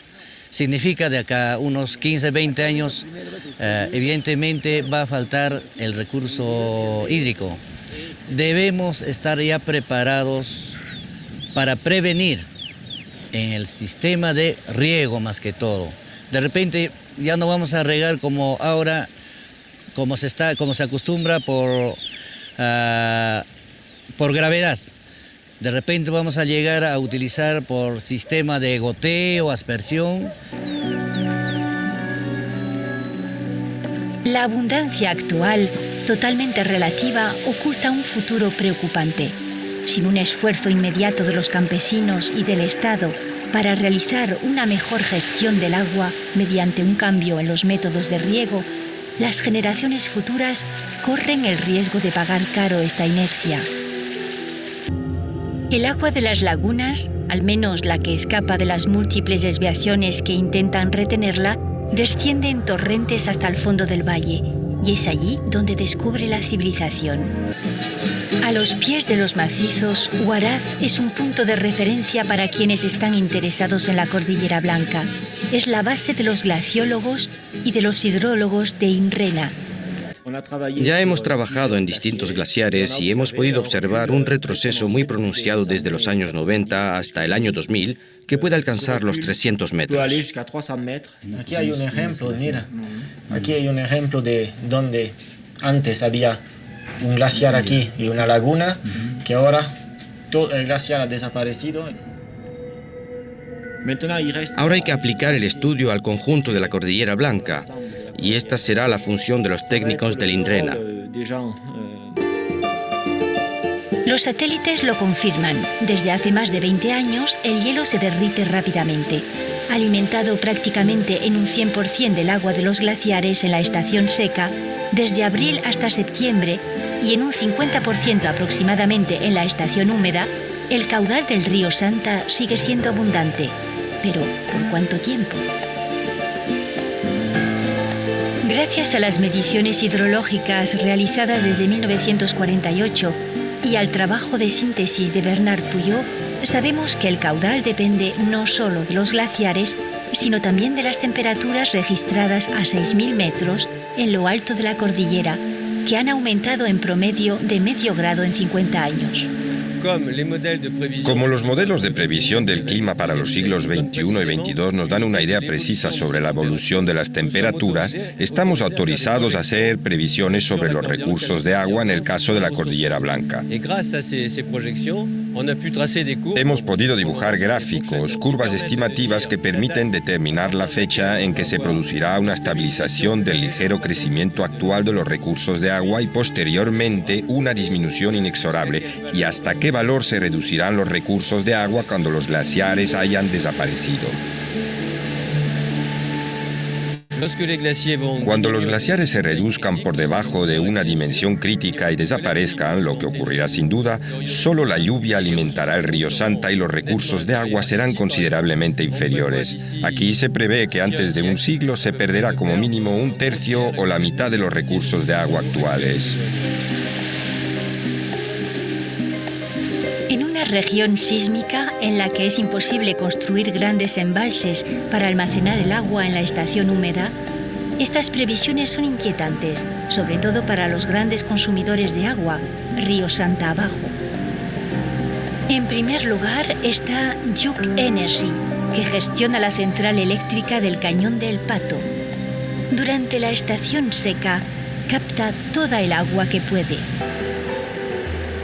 significa de acá a unos 15, 20 años, evidentemente va a faltar el recurso hídrico. Debemos estar ya preparados para prevenir en el sistema de riego más que todo. De repente ya no vamos a regar como ahora, como se acostumbra por gravedad. De repente vamos a llegar a utilizar por sistema de goteo, aspersión.
La abundancia actual, totalmente relativa, oculta un futuro preocupante. Sin un esfuerzo inmediato de los campesinos y del Estado para realizar una mejor gestión del agua mediante un cambio en los métodos de riego, las generaciones futuras corren el riesgo de pagar caro esta inercia. El agua de las lagunas, al menos la que escapa de las múltiples desviaciones que intentan retenerla, desciende en torrentes hasta el fondo del valle, y es allí donde descubre la civilización. A los pies de los macizos, Huaraz es un punto de referencia para quienes están interesados en la Cordillera Blanca. Es la base de los glaciólogos y de los hidrólogos de INRENA.
Ya hemos trabajado en distintos glaciares y hemos podido observar un retroceso muy pronunciado desde los años 90 hasta el año 2000, que puede alcanzar los 300 metros.
Aquí hay un ejemplo, mira, aquí hay un ejemplo de donde antes había un glaciar aquí y una laguna, que ahora todo el glaciar ha desaparecido.
Ahora hay que aplicar el estudio al conjunto de la Cordillera Blanca, y esta será la función de los técnicos del INRENA.
Los satélites lo confirman. Desde hace más de 20 años, el hielo se derrite rápidamente. Alimentado prácticamente en un 100% del agua de los glaciares en la estación seca, desde abril hasta septiembre, y en un 50% aproximadamente en la estación húmeda, el caudal del río Santa sigue siendo abundante. ¿Pero por cuánto tiempo? Gracias a las mediciones hidrológicas realizadas desde 1948 y al trabajo de síntesis de Bernard Puyot, sabemos que el caudal depende no solo de los glaciares, sino también de las temperaturas registradas a 6.000 metros en lo alto de la cordillera, que han aumentado en promedio de medio grado en 50 años.
Como los modelos de previsión del clima para los siglos XXI y XXII nos dan una idea precisa sobre la evolución de las temperaturas, estamos autorizados a hacer previsiones sobre los recursos de agua en el caso de la Cordillera Blanca. Hemos podido dibujar gráficos, curvas estimativas que permiten determinar la fecha en que se producirá una estabilización del ligero crecimiento actual de los recursos de agua y posteriormente una disminución inexorable, y hasta qué valor se reducirán los recursos de agua cuando los glaciares hayan desaparecido. Cuando los glaciares se reduzcan por debajo de una dimensión crítica y desaparezcan, lo que ocurrirá sin duda, solo la lluvia alimentará el río Santa y los recursos de agua serán considerablemente inferiores. Aquí se prevé que antes de un siglo se perderá como mínimo un tercio o la mitad de los recursos de agua actuales.
En una región sísmica en la que es imposible construir grandes embalses para almacenar el agua en la estación húmeda, estas previsiones son inquietantes, sobre todo para los grandes consumidores de agua, río Santa abajo. En primer lugar está Duke Energy, que gestiona la central eléctrica del Cañón del Pato. Durante la estación seca, capta toda el agua que puede.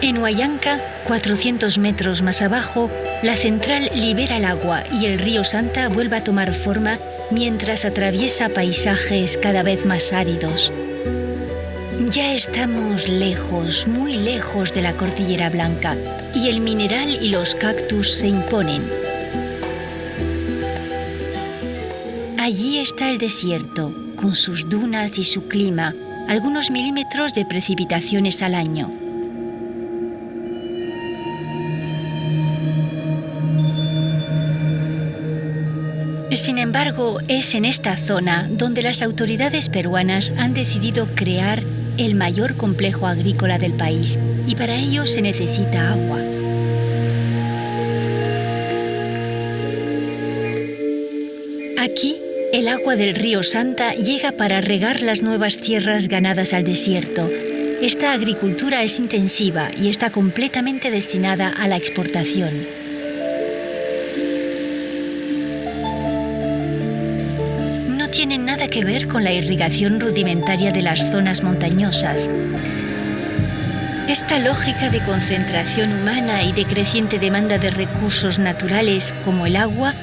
En Huallanca, 400 metros más abajo, la central libera el agua y el río Santa vuelve a tomar forma mientras atraviesa paisajes cada vez más áridos. Ya estamos lejos, muy lejos de la Cordillera Blanca, y el mineral y los cactus se imponen. Allí está el desierto, con sus dunas y su clima, algunos milímetros de precipitaciones al año. Sin embargo, es en esta zona donde las autoridades peruanas han decidido crear el mayor complejo agrícola del país, y para ello se necesita agua. Aquí, el agua del río Santa llega para regar las nuevas tierras ganadas al desierto. Esta agricultura es intensiva y está completamente destinada a la exportación. Tienen nada que ver con la irrigación rudimentaria de las zonas montañosas. Esta lógica de concentración humana y de creciente demanda de recursos naturales como el agua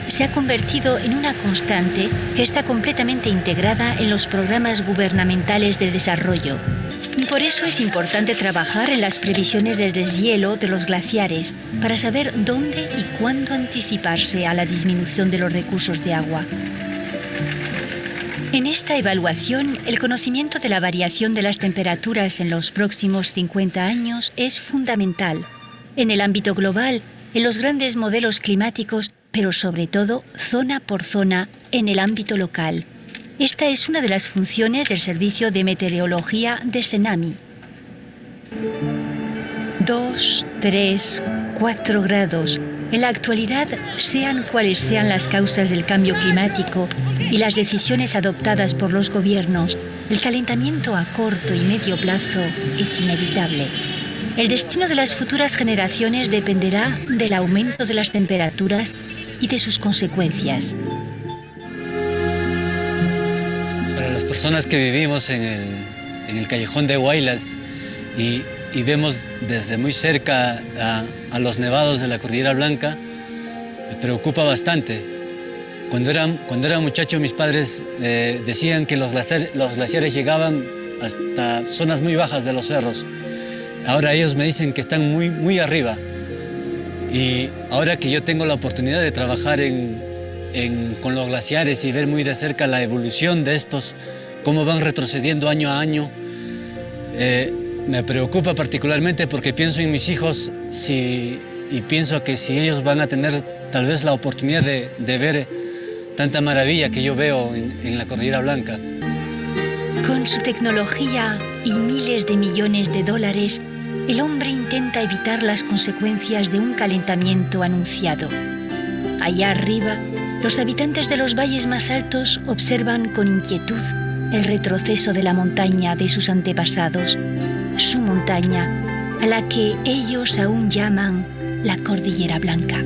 se ha convertido en una constante que está completamente integrada en los programas gubernamentales de desarrollo. Por eso es importante trabajar en las previsiones del deshielo de los glaciares para saber dónde y cuándo anticiparse a la disminución de los recursos de agua. En esta evaluación, el conocimiento de la variación de las temperaturas en los próximos 50 años es fundamental, en el ámbito global, en los grandes modelos climáticos, pero sobre todo, zona por zona, en el ámbito local. Esta es una de las funciones del Servicio de Meteorología de Senami. 2, 3, 4 grados. En la actualidad, sean cuales sean las causas del cambio climático y las decisiones adoptadas por los gobiernos, el calentamiento a corto y medio plazo es inevitable. El destino de las futuras generaciones dependerá del aumento de las temperaturas y de sus consecuencias.
Para las personas que vivimos en el callejón de Huaylas y vemos desde muy cerca a los nevados de la Cordillera Blanca, me preocupa bastante. Cuando era muchacho, mis padres decían que los glaciares llegaban hasta zonas muy bajas de los cerros. Ahora ellos me dicen que están muy, muy arriba. Y ahora que yo tengo la oportunidad de trabajar con los glaciares y ver muy de cerca la evolución de estos, cómo van retrocediendo año a año, me preocupa particularmente porque pienso en mis hijos y pienso que si ellos van a tener tal vez la oportunidad de ver tanta maravilla que yo veo en la Cordillera Blanca.
Con su tecnología y miles de millones de dólares, el hombre intenta evitar las consecuencias de un calentamiento anunciado. Allá arriba, los habitantes de los valles más altos observan con inquietud el retroceso de la montaña de sus antepasados, su montaña, a la que ellos aún llaman la Cordillera Blanca.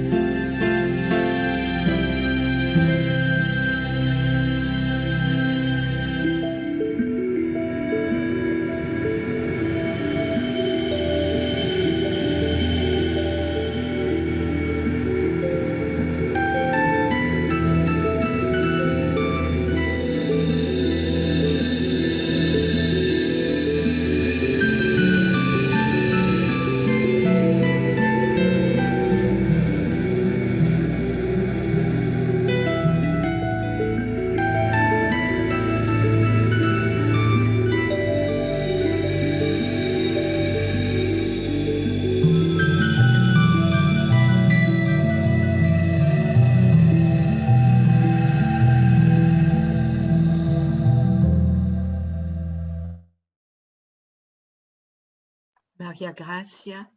María Gracia.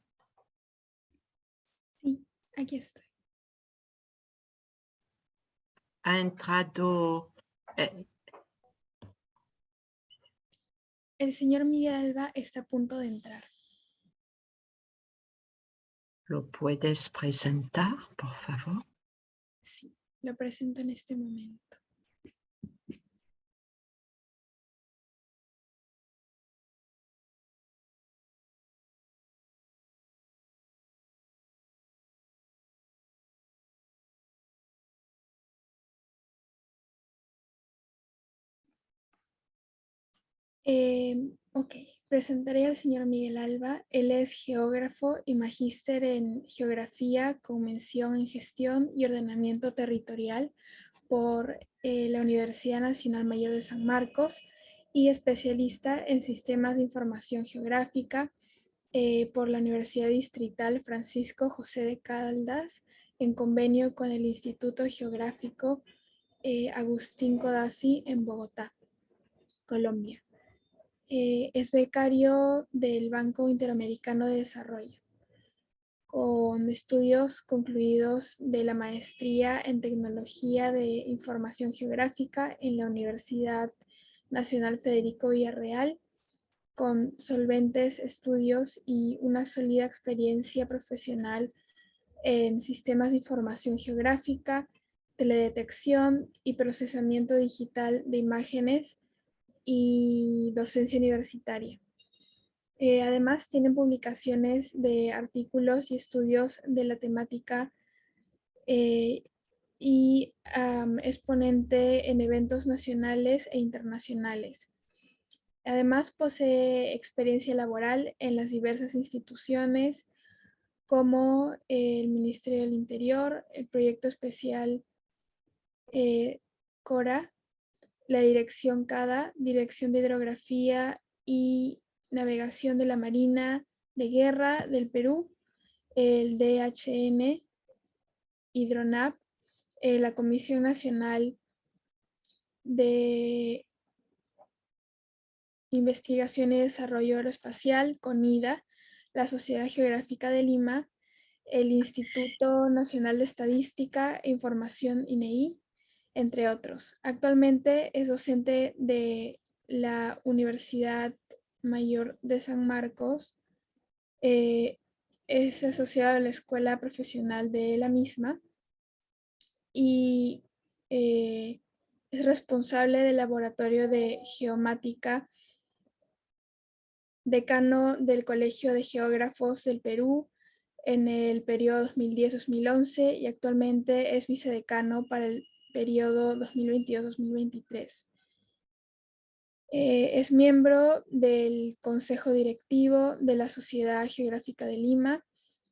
Sí, aquí estoy.
Ha entrado.
El señor Miguel Alba está a punto de entrar.
¿Lo puedes presentar, por favor?
Sí, lo presento en este momento. Ok, presentaré al señor Miguel Alba. Él es geógrafo y magíster en geografía con mención en gestión y ordenamiento territorial por la Universidad Nacional Mayor de San Marcos y especialista en sistemas de información geográfica por la Universidad Distrital Francisco José de Caldas en convenio con el Instituto Geográfico Agustín Codazzi en Bogotá, Colombia. Es becario del Banco Interamericano de Desarrollo, con estudios concluidos de la maestría en Tecnología de Información Geográfica en la Universidad Nacional Federico Villarreal, con solventes estudios y una sólida experiencia profesional en sistemas de información geográfica, teledetección y procesamiento digital de imágenes y docencia universitaria. Además, tienen publicaciones de artículos y estudios de la temática y es ponente en eventos nacionales e internacionales. Además, posee experiencia laboral en las diversas instituciones como el Ministerio del Interior, el Proyecto Especial CORA, la Dirección CADA, Dirección de Hidrografía y Navegación de la Marina de Guerra del Perú, el DHN, Hidronap, la Comisión Nacional de Investigación y Desarrollo Aeroespacial, CONIDA, la Sociedad Geográfica de Lima, el Instituto Nacional de Estadística e Información INEI, entre otros. Actualmente es docente de la Universidad Mayor de San Marcos, es asociado a la Escuela Profesional de la misma y es responsable del Laboratorio de Geomática, decano del Colegio de Geógrafos del Perú en el periodo 2010-2011 y actualmente es vicedecano para el periodo 2022-2023. Es miembro del Consejo Directivo de la Sociedad Geográfica de Lima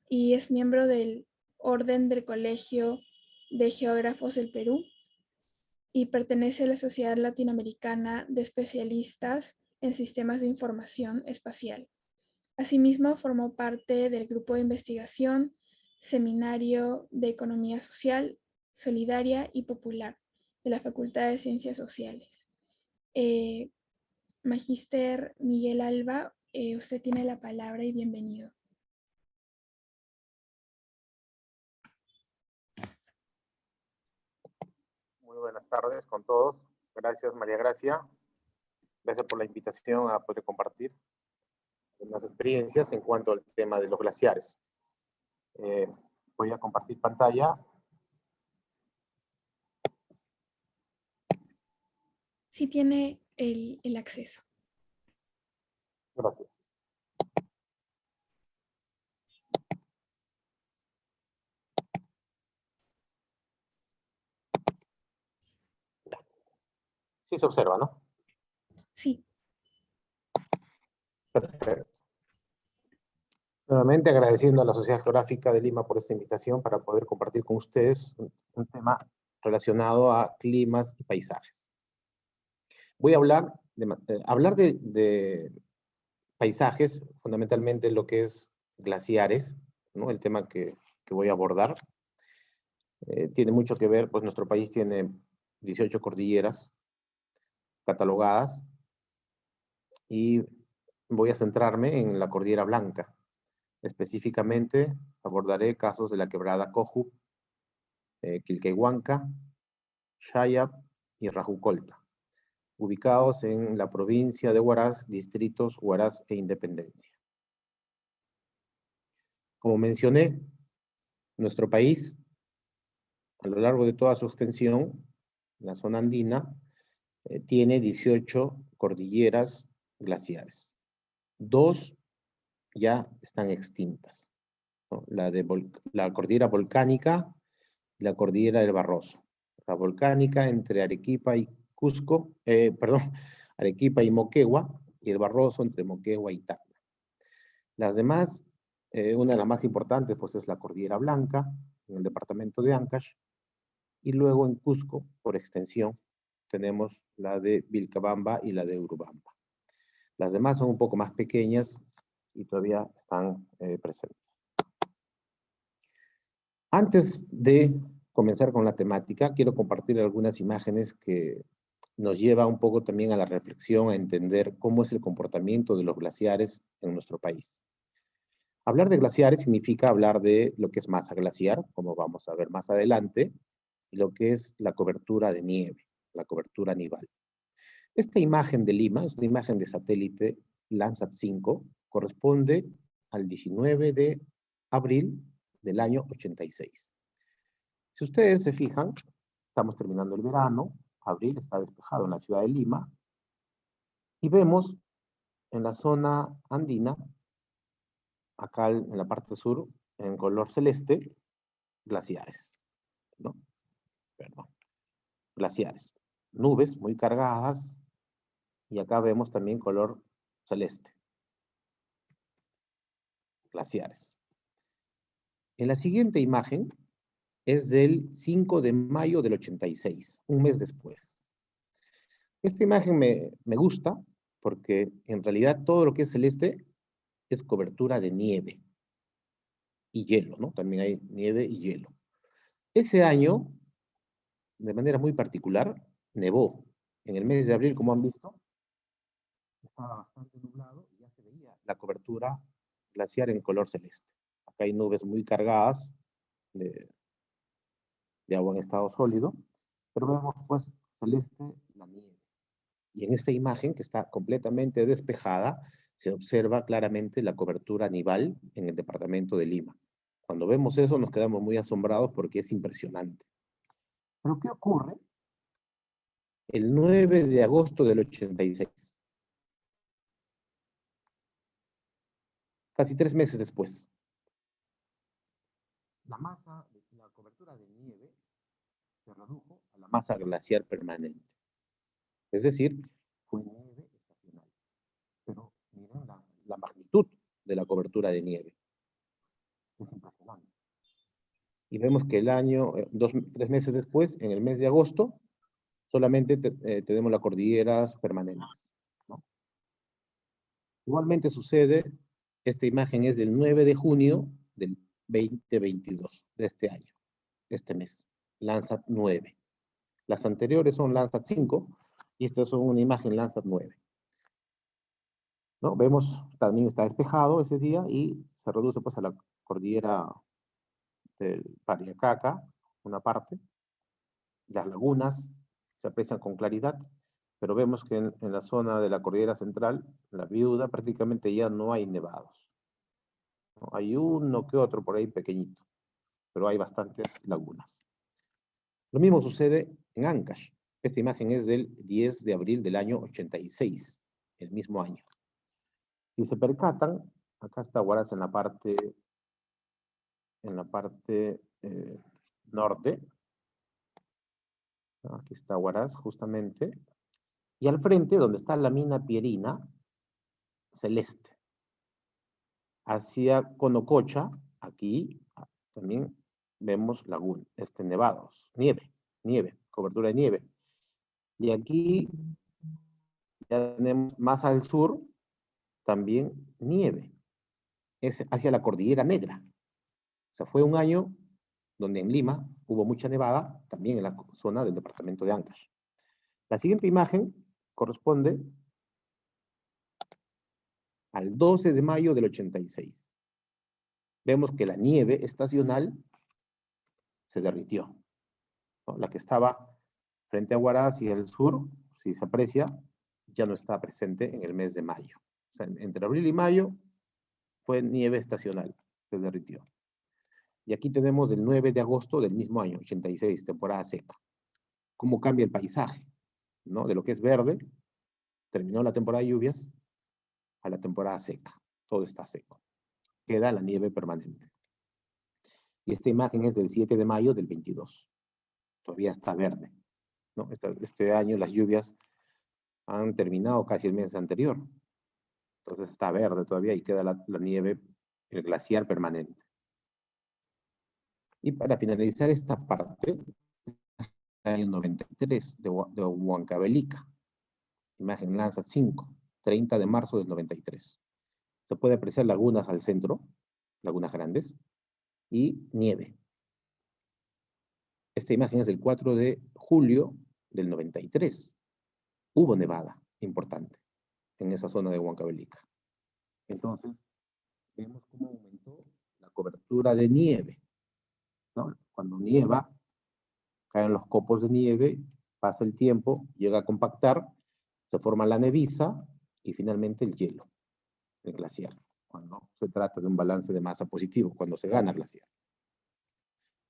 y es miembro del Orden del Colegio de Geógrafos del Perú y pertenece a la Sociedad Latinoamericana de Especialistas en Sistemas de Información Espacial. Asimismo, formó parte del grupo de investigación Seminario de Economía Social, Solidaria y Popular de la Facultad de Ciencias Sociales. Magíster Miguel Alba, usted tiene la palabra y bienvenido.
Muy buenas tardes con todos. Gracias, María Gracia. Gracias por la invitación a poder compartir unas experiencias en cuanto al tema de los glaciares. Voy a compartir pantalla.
Sí tiene el acceso.
Gracias. Sí se observa, ¿no?
Sí.
Perfecto. Nuevamente agradeciendo a la Sociedad Geográfica de Lima por esta invitación para poder compartir con ustedes un tema relacionado a climas y paisajes. Voy a hablar de paisajes, fundamentalmente lo que es glaciares, ¿no? El tema que voy a abordar. Tiene mucho que ver, pues nuestro país tiene 18 cordilleras catalogadas y voy a centrarme en la Cordillera Blanca. Específicamente abordaré casos de la quebrada Coju, Quilquehuanca, Shayab y Rajucolta, ubicados en la provincia de Huaraz, distritos Huaraz e Independencia. Como mencioné, nuestro país, a lo largo de toda su extensión, la zona andina, tiene 18 cordilleras glaciares. 2 ya están extintas, ¿no? La cordillera volcánica y la cordillera del Barroso. La volcánica entre Arequipa y Cusco, Arequipa y Moquegua, y el Barroso entre Moquegua y Tacna. Las demás, una de las más importantes, pues es la Cordillera Blanca, en el departamento de Ancash, y luego en Cusco, por extensión, tenemos la de Vilcabamba y la de Urubamba. Las demás son un poco más pequeñas y todavía están presentes. Antes de comenzar con la temática, quiero compartir algunas imágenes que nos lleva un poco también a la reflexión, a entender cómo es el comportamiento de los glaciares en nuestro país. Hablar de glaciares significa hablar de lo que es masa glaciar, como vamos a ver más adelante, y lo que es la cobertura de nieve, la cobertura nival. Esta imagen de Lima es una imagen de satélite Landsat 5, corresponde al 19 de abril del año 86. Si ustedes se fijan, estamos terminando el verano, abril está despejado en la ciudad de Lima, y vemos en la zona andina, acá en la parte sur, en color celeste, glaciares, ¿no? Perdón, glaciares. Nubes muy cargadas, y acá vemos también color celeste. Glaciares. En la siguiente imagen es del 5 de mayo del 86, un mes después. Esta imagen me gusta porque en realidad todo lo que es celeste es cobertura de nieve y hielo, ¿no? También hay nieve y hielo. Ese año, de manera muy particular, nevó. En el mes de abril, como han visto, estaba bastante nublado y ya se veía la cobertura glaciar en color celeste. Acá hay nubes muy cargadas de agua en estado sólido, pero vemos pues celeste la nieve. Y en esta imagen, que está completamente despejada, se observa claramente la cobertura nival en el departamento de Lima. Cuando vemos eso nos quedamos muy asombrados porque es impresionante. ¿Pero qué ocurre? El 9 de agosto del 86. Casi 3 meses después. La cobertura de nieve se redujo a la masa glaciar permanente. Es decir, fue nieve estacional. Pero miren la magnitud de la cobertura de nieve. Es impresionante. Y vemos que el año, 3 meses después, en el mes de agosto, solamente tenemos las cordilleras permanentes, ¿no? Igualmente sucede, esta imagen es del 9 de junio del 2022, de este año, de este mes, Landsat 9. Las anteriores son Landsat 5, y estas son una imagen Landsat 9. ¿No? Vemos, también está despejado ese día, y se reduce pues a la cordillera del Pariacaca, una parte. Las lagunas se aprecian con claridad, pero vemos que en la zona de la cordillera central, la Viuda, prácticamente ya no hay nevados, ¿no? Hay uno que otro por ahí pequeñito, pero hay bastantes lagunas. Lo mismo sucede en Ancash. Esta imagen es del 10 de abril del año 86, el mismo año. Si se percatan, acá está Huaraz en la parte norte. Aquí está Huaraz, justamente. Y al frente, donde está la mina Pierina, celeste. Hacia Conococha, aquí también vemos laguna, nevados, nieve, cobertura de nieve. Y aquí ya tenemos más al sur, también nieve. Es hacia la Cordillera Negra. O sea, fue un año donde en Lima hubo mucha nevada, también en la zona del departamento de Ancash. La siguiente imagen corresponde al 12 de mayo del 86. Vemos que la nieve estacional se derritió, ¿no? La que estaba frente a Huaraz y el sur, si se aprecia, ya no está presente en el mes de mayo. O sea, entre abril y mayo fue nieve estacional, se derritió. Y aquí tenemos el 9 de agosto del mismo año, 86, temporada seca. Cómo cambia el paisaje, ¿no? De lo que es verde, terminó la temporada de lluvias, a la temporada seca. Todo está seco. Queda la nieve permanente. Y esta imagen es del 7 de mayo del 22. Todavía está verde, ¿no? Este año las lluvias han terminado casi el mes anterior. Entonces está verde todavía y queda la nieve, el glaciar permanente. Y para finalizar esta parte, año 93 de Huancavelica. Imagen Landsat 5, 30 de marzo del 93. Se puede apreciar lagunas al centro, lagunas grandes, y nieve. Esta imagen es del 4 de julio del 93. Hubo nevada importante en esa zona de Huancavelica. Entonces, vemos cómo aumentó la cobertura de nieve, ¿no? Cuando nieva, caen los copos de nieve, pasa el tiempo, llega a compactar, se forma la neviza y finalmente el hielo, el glaciar, cuando se trata de un balance de masa positivo, cuando se gana el glaciar.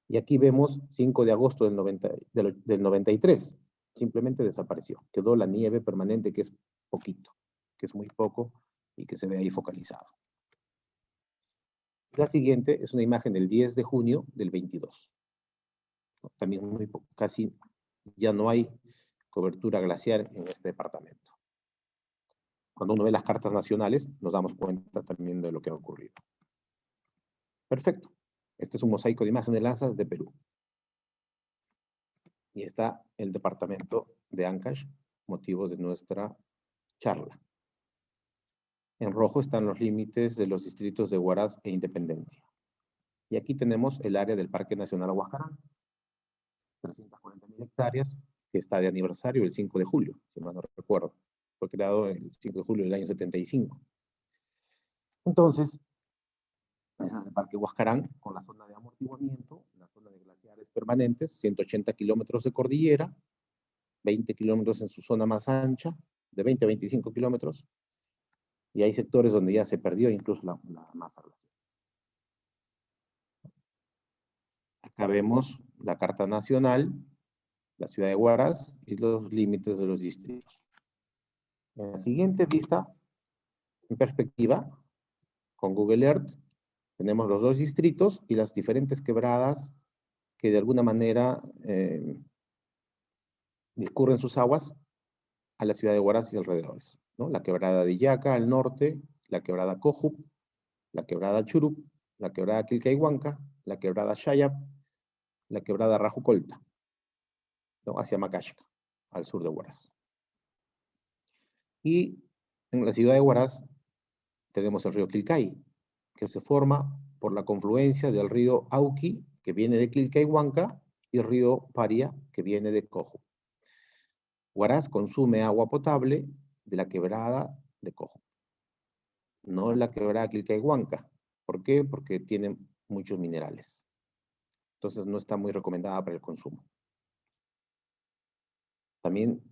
Y aquí vemos 5 de agosto del 93, simplemente desapareció, quedó la nieve permanente, que es poquito, que es muy poco y que se ve ahí focalizado. La siguiente es una imagen del 10 de junio del 22. También muy poco, casi ya no hay cobertura glaciar en este departamento. Cuando uno ve las cartas nacionales, nos damos cuenta también de lo que ha ocurrido. Perfecto. Este es un mosaico de imágenes de Landsat de Perú. Y está el departamento de Ancash, motivo de nuestra charla. En rojo están los límites de los distritos de Huaraz e Independencia. Y aquí tenemos el área del Parque Nacional Huascarán. 340.000 hectáreas, que está de aniversario el 5 de julio, si mal no recuerdo. Fue creado el 5 de julio del año 75. Entonces, el Parque Huascarán, con la zona de amortiguamiento, la zona de glaciares permanentes, 180 kilómetros de cordillera, 20 kilómetros en su zona más ancha, de 20 a 25 kilómetros, y hay sectores donde ya se perdió incluso la masa glaciar. Acá vemos la carta nacional, la ciudad de Huaraz y los límites de los distritos. En la siguiente vista, en perspectiva, con Google Earth, tenemos los dos distritos y las diferentes quebradas que de alguna manera discurren sus aguas a la ciudad de Huaraz y alrededores, ¿no? La quebrada de Illaca al norte, la quebrada Cojup, la quebrada Churup, la quebrada Quilcayhuanca, la quebrada Shayap, la quebrada Rajucolta, ¿no? Hacia Macashca, al sur de Huaraz. Y en la ciudad de Huaraz tenemos el río Quilcay, que se forma por la confluencia del río Auqui, que viene de Quilcayhuanca, y el río Paria, que viene de Cojup. Huaraz consume agua potable de la quebrada de Cojup, no la quebrada Quilcayhuanca. ¿Por qué? Porque tiene muchos minerales. Entonces no está muy recomendada para el consumo. También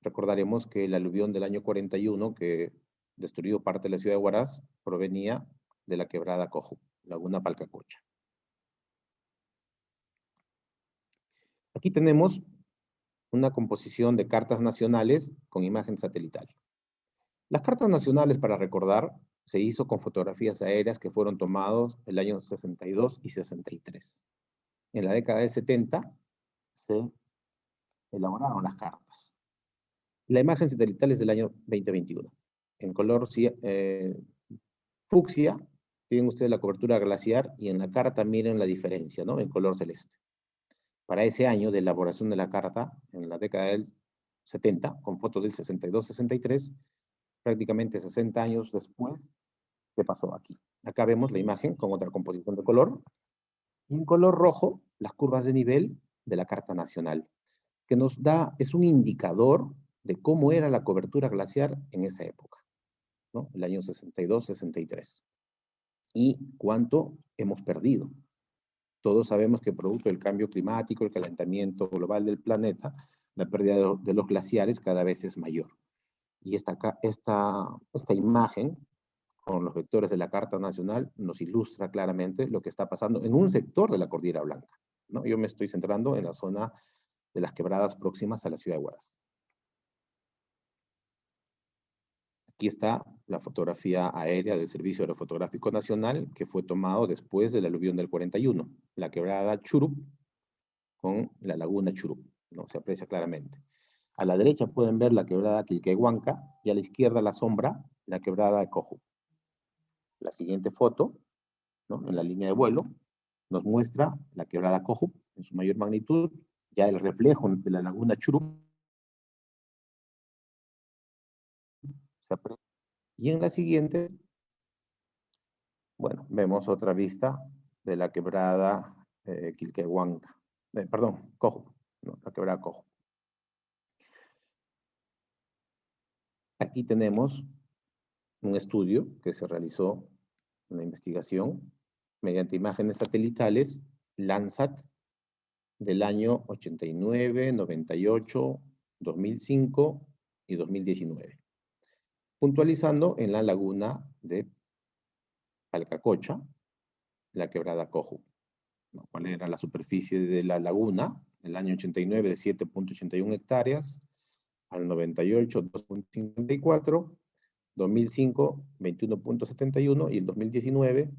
Recordaremos que el aluvión del año 41, que destruyó parte de la ciudad de Huaraz, provenía de la quebrada Coju, Laguna Palcacocha. Aquí tenemos una composición de cartas nacionales con imagen satelital. Las cartas nacionales, para recordar, se hizo con fotografías aéreas que fueron tomados el año 62 y 63. En la década del 70 se elaboraron las cartas. La imagen satelital es del año 2021. En color fucsia, tienen ustedes la cobertura glaciar y en la carta miren la diferencia, ¿no? En color celeste. Para ese año de elaboración de la carta, en la década del 70, con fotos del 62-63, prácticamente 60 años después, ¿qué pasó aquí? Acá vemos la imagen con otra composición de color, y en color rojo, las curvas de nivel de la Carta Nacional, que nos da, es un indicador de cómo era la cobertura glaciar en esa época, ¿no? El año 62-63. Y cuánto hemos perdido. Todos sabemos que producto del cambio climático, el calentamiento global del planeta, la pérdida de los glaciares cada vez es mayor. Y esta imagen, con los vectores de la Carta Nacional, nos ilustra claramente lo que está pasando en un sector de la Cordillera Blanca, ¿no? Yo me estoy centrando en la zona de las quebradas próximas a la ciudad de Huaraz. Aquí está la fotografía aérea del Servicio Aerofotográfico Nacional, que fue tomado después del aluvión del 41. La quebrada Churup con la laguna Churup, ¿no? Se aprecia claramente. A la derecha pueden ver la quebrada Quilquehuanca y a la izquierda la sombra, la quebrada Coju. La siguiente foto, ¿no? En la línea de vuelo, nos muestra la quebrada Coju en su mayor magnitud, ya el reflejo de la laguna Churup. Y en la siguiente, bueno, vemos otra vista de la quebrada Quilquehuanca, Coju, ¿no? La quebrada Coju. Aquí tenemos un estudio que se realizó, una investigación, mediante imágenes satelitales, Landsat, del año 89, 98, 2005 y 2019. Puntualizando en la laguna de Palcacocha, la quebrada Coju, ¿no? ¿Cuál era la superficie de la laguna? El año 89 de 7.81 hectáreas, al 98, 2.54, 2005, 21.71 y el 2019,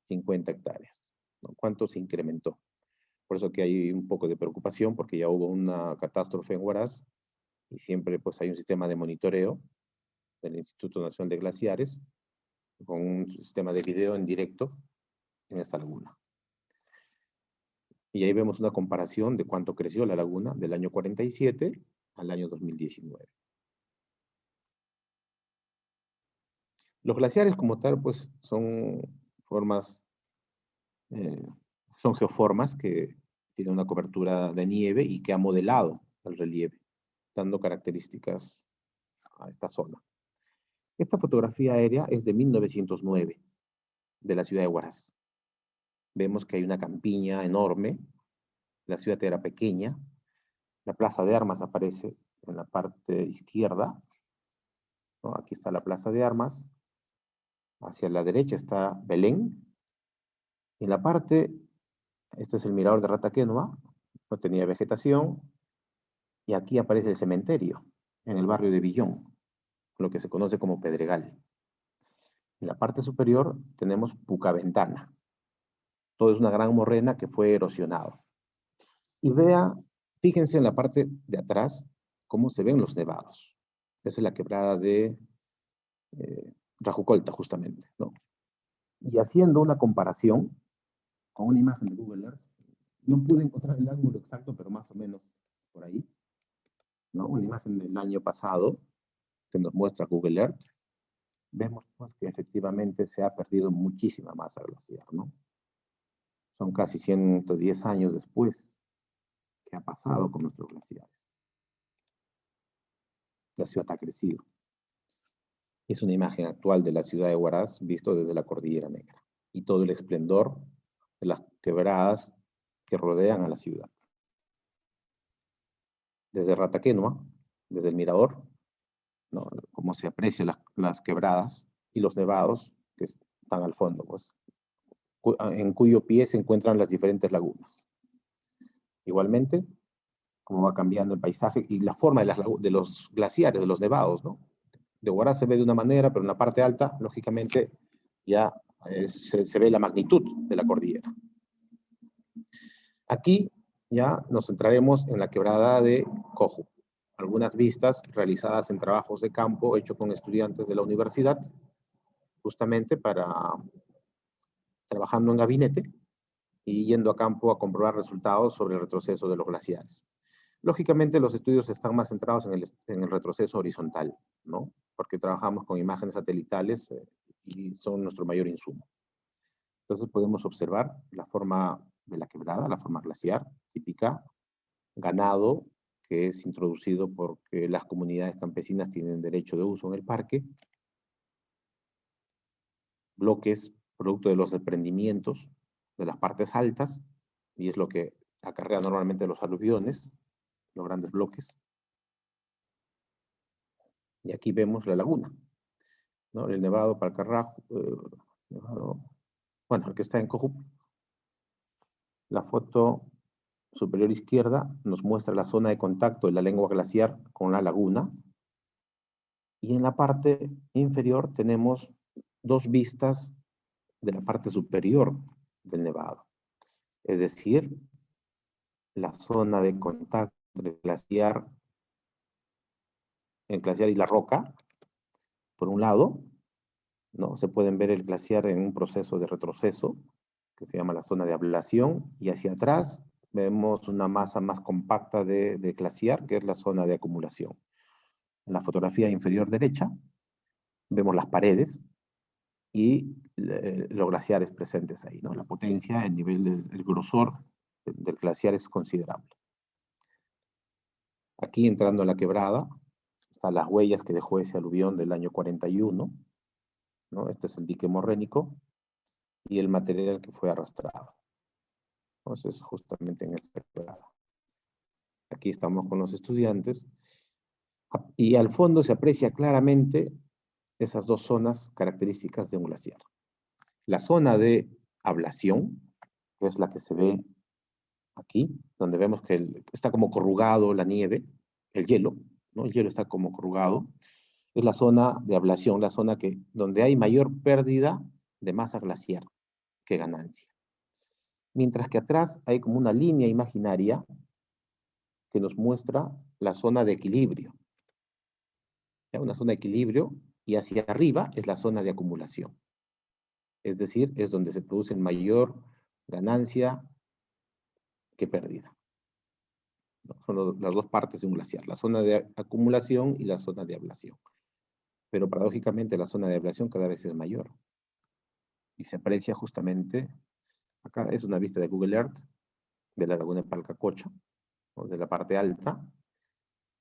50 hectáreas, ¿no? ¿Cuánto se incrementó? Por eso que hay un poco de preocupación, porque ya hubo una catástrofe en Huaraz, y siempre pues hay un sistema de monitoreo del Instituto Nacional de Glaciares, con un sistema de video en directo en esta laguna. Y ahí vemos una comparación de cuánto creció la laguna del año 47 al año 2019. Los glaciares como tal, pues, son formas, son geoformas que tienen una cobertura de nieve y que ha modelado el relieve, dando características a esta zona. Esta fotografía aérea es de 1909, de la ciudad de Huaraz. Vemos que hay una campiña enorme, la ciudad era pequeña, la plaza de armas aparece en la parte izquierda, ¿no? Aquí está la plaza de armas, hacia la derecha está Belén, en la parte, este es el mirador de Rataquénoa, no tenía vegetación, y aquí aparece el cementerio, en el barrio de Villón, lo que se conoce como Pedregal. En la parte superior tenemos Pucaventana. Todo es una gran morrena que fue erosionado. Y fíjense en la parte de atrás cómo se ven los nevados. Esa es la quebrada de Rajucolta, justamente, ¿no? Y haciendo una comparación con una imagen de Google Earth, no pude encontrar el ángulo exacto, pero más o menos por ahí, ¿no? Una imagen del año pasado que nos muestra Google Earth. Vemos pues que efectivamente se ha perdido muchísima masa glaciar, ¿no? Son casi 110 años después que ha pasado con nuestros glaciares. La ciudad ha crecido. Es una imagen actual de la ciudad de Huaraz visto desde la Cordillera Negra y todo el esplendor de las quebradas que rodean a la ciudad. Desde Rataquénoa desde el mirador, ¿no? Cómo se aprecian las quebradas y los nevados que están al fondo, pues, en cuyo pie se encuentran las diferentes lagunas. Igualmente, cómo va cambiando el paisaje y la forma de los glaciares, de los nevados, ¿no? De Huaraz se ve de una manera, pero en la parte alta, lógicamente, ya se ve la magnitud de la cordillera. Aquí ya nos centraremos en la quebrada de Coju. Algunas vistas realizadas en trabajos de campo hechos con estudiantes de la universidad, justamente trabajando en gabinete y yendo a campo a comprobar resultados sobre el retroceso de los glaciares. Lógicamente, los estudios están más centrados en el retroceso horizontal, ¿no? Porque trabajamos con imágenes satelitales y son nuestro mayor insumo. Entonces podemos observar la forma de la quebrada, la forma glaciar, típica, ganado, que es introducido porque las comunidades campesinas tienen derecho de uso en el parque, bloques producto de los desprendimientos de las partes altas, y es lo que acarrea normalmente los aluviones, los grandes bloques. Y aquí vemos la laguna, ¿no? El nevado Palcarrajo, bueno, el que está en Cojup. La foto superior izquierda nos muestra la zona de contacto de la lengua glaciar con la laguna. Y en la parte inferior tenemos dos vistas de la parte superior del nevado. Es decir, la zona de contacto entre el glaciar y la roca, por un lado, ¿no? Se pueden ver el glaciar en un proceso de retroceso, que se llama la zona de ablación, y hacia atrás vemos una masa más compacta de glaciar, que es la zona de acumulación. En la fotografía inferior derecha vemos las paredes y los glaciares presentes ahí, ¿no? La potencia, el nivel, el grosor del glaciar es considerable. Aquí, entrando a la quebrada, están las huellas que dejó ese aluvión del año 41, ¿no? Este es el dique morrénico y el material que fue arrastrado. Entonces, justamente en esta quebrada. Aquí estamos con los estudiantes y al fondo se aprecia claramente esas dos zonas características de un glaciar. La zona de ablación, que es la que se ve aquí, donde vemos que está como corrugado la nieve, el hielo, ¿no? El hielo está como corrugado. Es la zona de ablación, la zona donde hay mayor pérdida de masa glaciar que ganancia. Mientras que atrás hay como una línea imaginaria que nos muestra la zona de equilibrio. ¿Ya? Una zona de equilibrio, y hacia arriba es la zona de acumulación. Es decir, es donde se produce mayor ganancia que pérdida. ¿No? Son las dos partes de un glaciar, la zona de acumulación y la zona de ablación. Pero paradójicamente la zona de ablación cada vez es mayor. Y se aprecia justamente, acá es una vista de Google Earth, de la laguna de Palcacocha, ¿no? De la parte alta,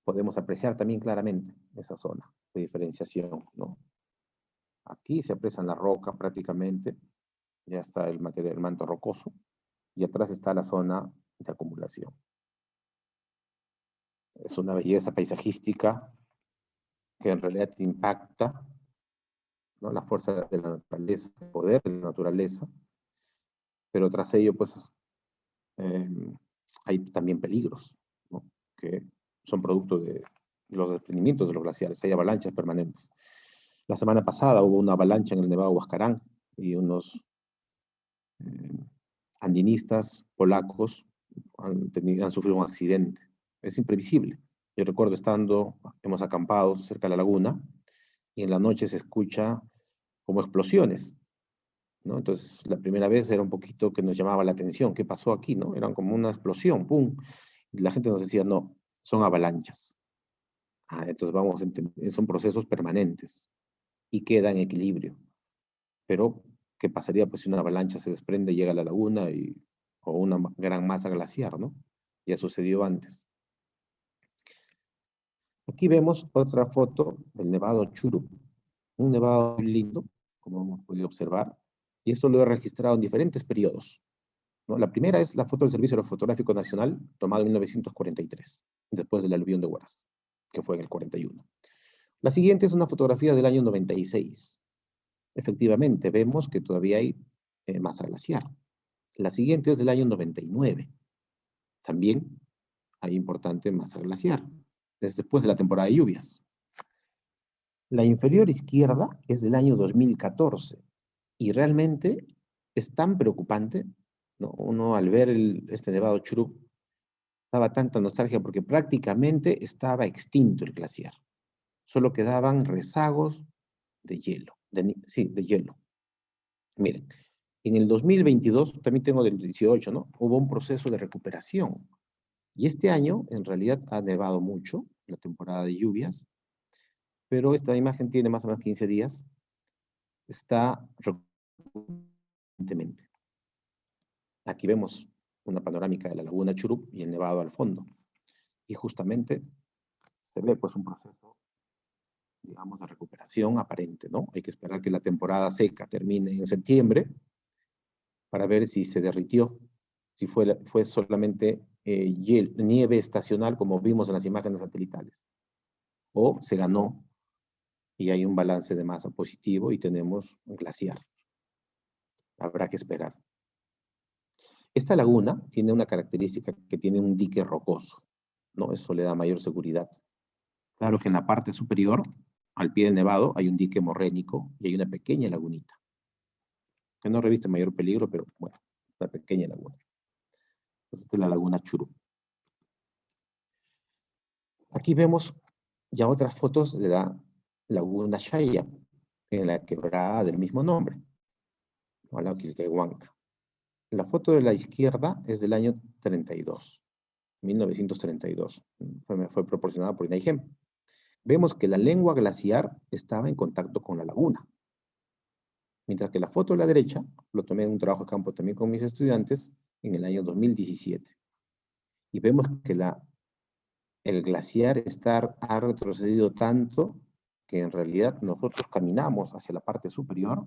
podemos apreciar también claramente esa zona de diferenciación, ¿no? Aquí se aprecia la roca prácticamente, ya está el manto rocoso, y atrás está la zona de acumulación. Es una belleza paisajística que en realidad impacta, ¿no? La fuerza de la naturaleza, el poder de la naturaleza, pero tras ello, pues, hay también peligros, ¿no? Que son producto de los desprendimientos de los glaciares, hay avalanchas permanentes. La semana pasada hubo una avalancha en el Nevado Huascarán y unos andinistas polacos han sufrido un accidente. Es imprevisible. Yo recuerdo hemos acampado cerca de la laguna y en la noche se escucha como explosiones, ¿no? Entonces, la primera vez era un poquito que nos llamaba la atención. ¿Qué pasó aquí, no? Eran como una explosión, ¡pum! Y la gente nos decía, no, son avalanchas. Entonces, son procesos permanentes y queda en equilibrio. Pero, ¿qué pasaría pues si una avalancha se desprende y llega a la laguna o una gran masa glaciar, ¿no? Ya sucedió antes. Aquí vemos otra foto del Nevado Churup, un nevado muy lindo, como hemos podido observar, y esto lo he registrado en diferentes periodos, ¿no? La primera es la foto del Servicio Fotográfico Nacional, tomada en 1943, después del aluvión de Huaraz. que fue en el 41. La siguiente es una fotografía del año 96. Efectivamente, vemos que todavía hay masa glaciar. La siguiente es del año 99. También hay importante masa glaciar, después de la temporada de lluvias. La inferior izquierda es del año 2014 y realmente es tan preocupante, ¿no? Uno al ver este nevado Churup daba tanta nostalgia porque prácticamente estaba extinto el glaciar. Solo quedaban rezagos de hielo, de hielo. Miren, en el 2022, también tengo del 18, ¿no? Hubo un proceso de recuperación. Y este año, en realidad, ha nevado mucho, la temporada de lluvias, pero esta imagen tiene más o menos 15 días. Está recientemente. Aquí vemos una panorámica de la laguna Churup y el nevado al fondo. Y justamente se ve pues un proceso, digamos, de recuperación aparente, ¿no? Hay que esperar que la temporada seca termine en septiembre para ver si se derritió, si fue solamente nieve estacional, como vimos en las imágenes satelitales, o se ganó y hay un balance de masa positivo y tenemos un glaciar. Habrá que esperar. Esta laguna tiene una característica que tiene un dique rocoso, ¿no? Eso le da mayor seguridad. Claro que en la parte superior, al pie del nevado, hay un dique morrénico y hay una pequeña lagunita, que no reviste mayor peligro, pero bueno, una pequeña laguna. Entonces, esta es la laguna Churup. Aquí vemos ya otras fotos de la laguna Shaya, en la quebrada del mismo nombre, o la Quilquehuanca. La foto de la izquierda es del año 32, 1932. Fue proporcionada por INAIGEM. Vemos que la lengua glaciar estaba en contacto con la laguna. Mientras que la foto de la derecha, lo tomé en un trabajo de campo también con mis estudiantes, en el año 2017. Y vemos que el glaciar ha retrocedido tanto que en realidad nosotros caminamos hacia la parte superior,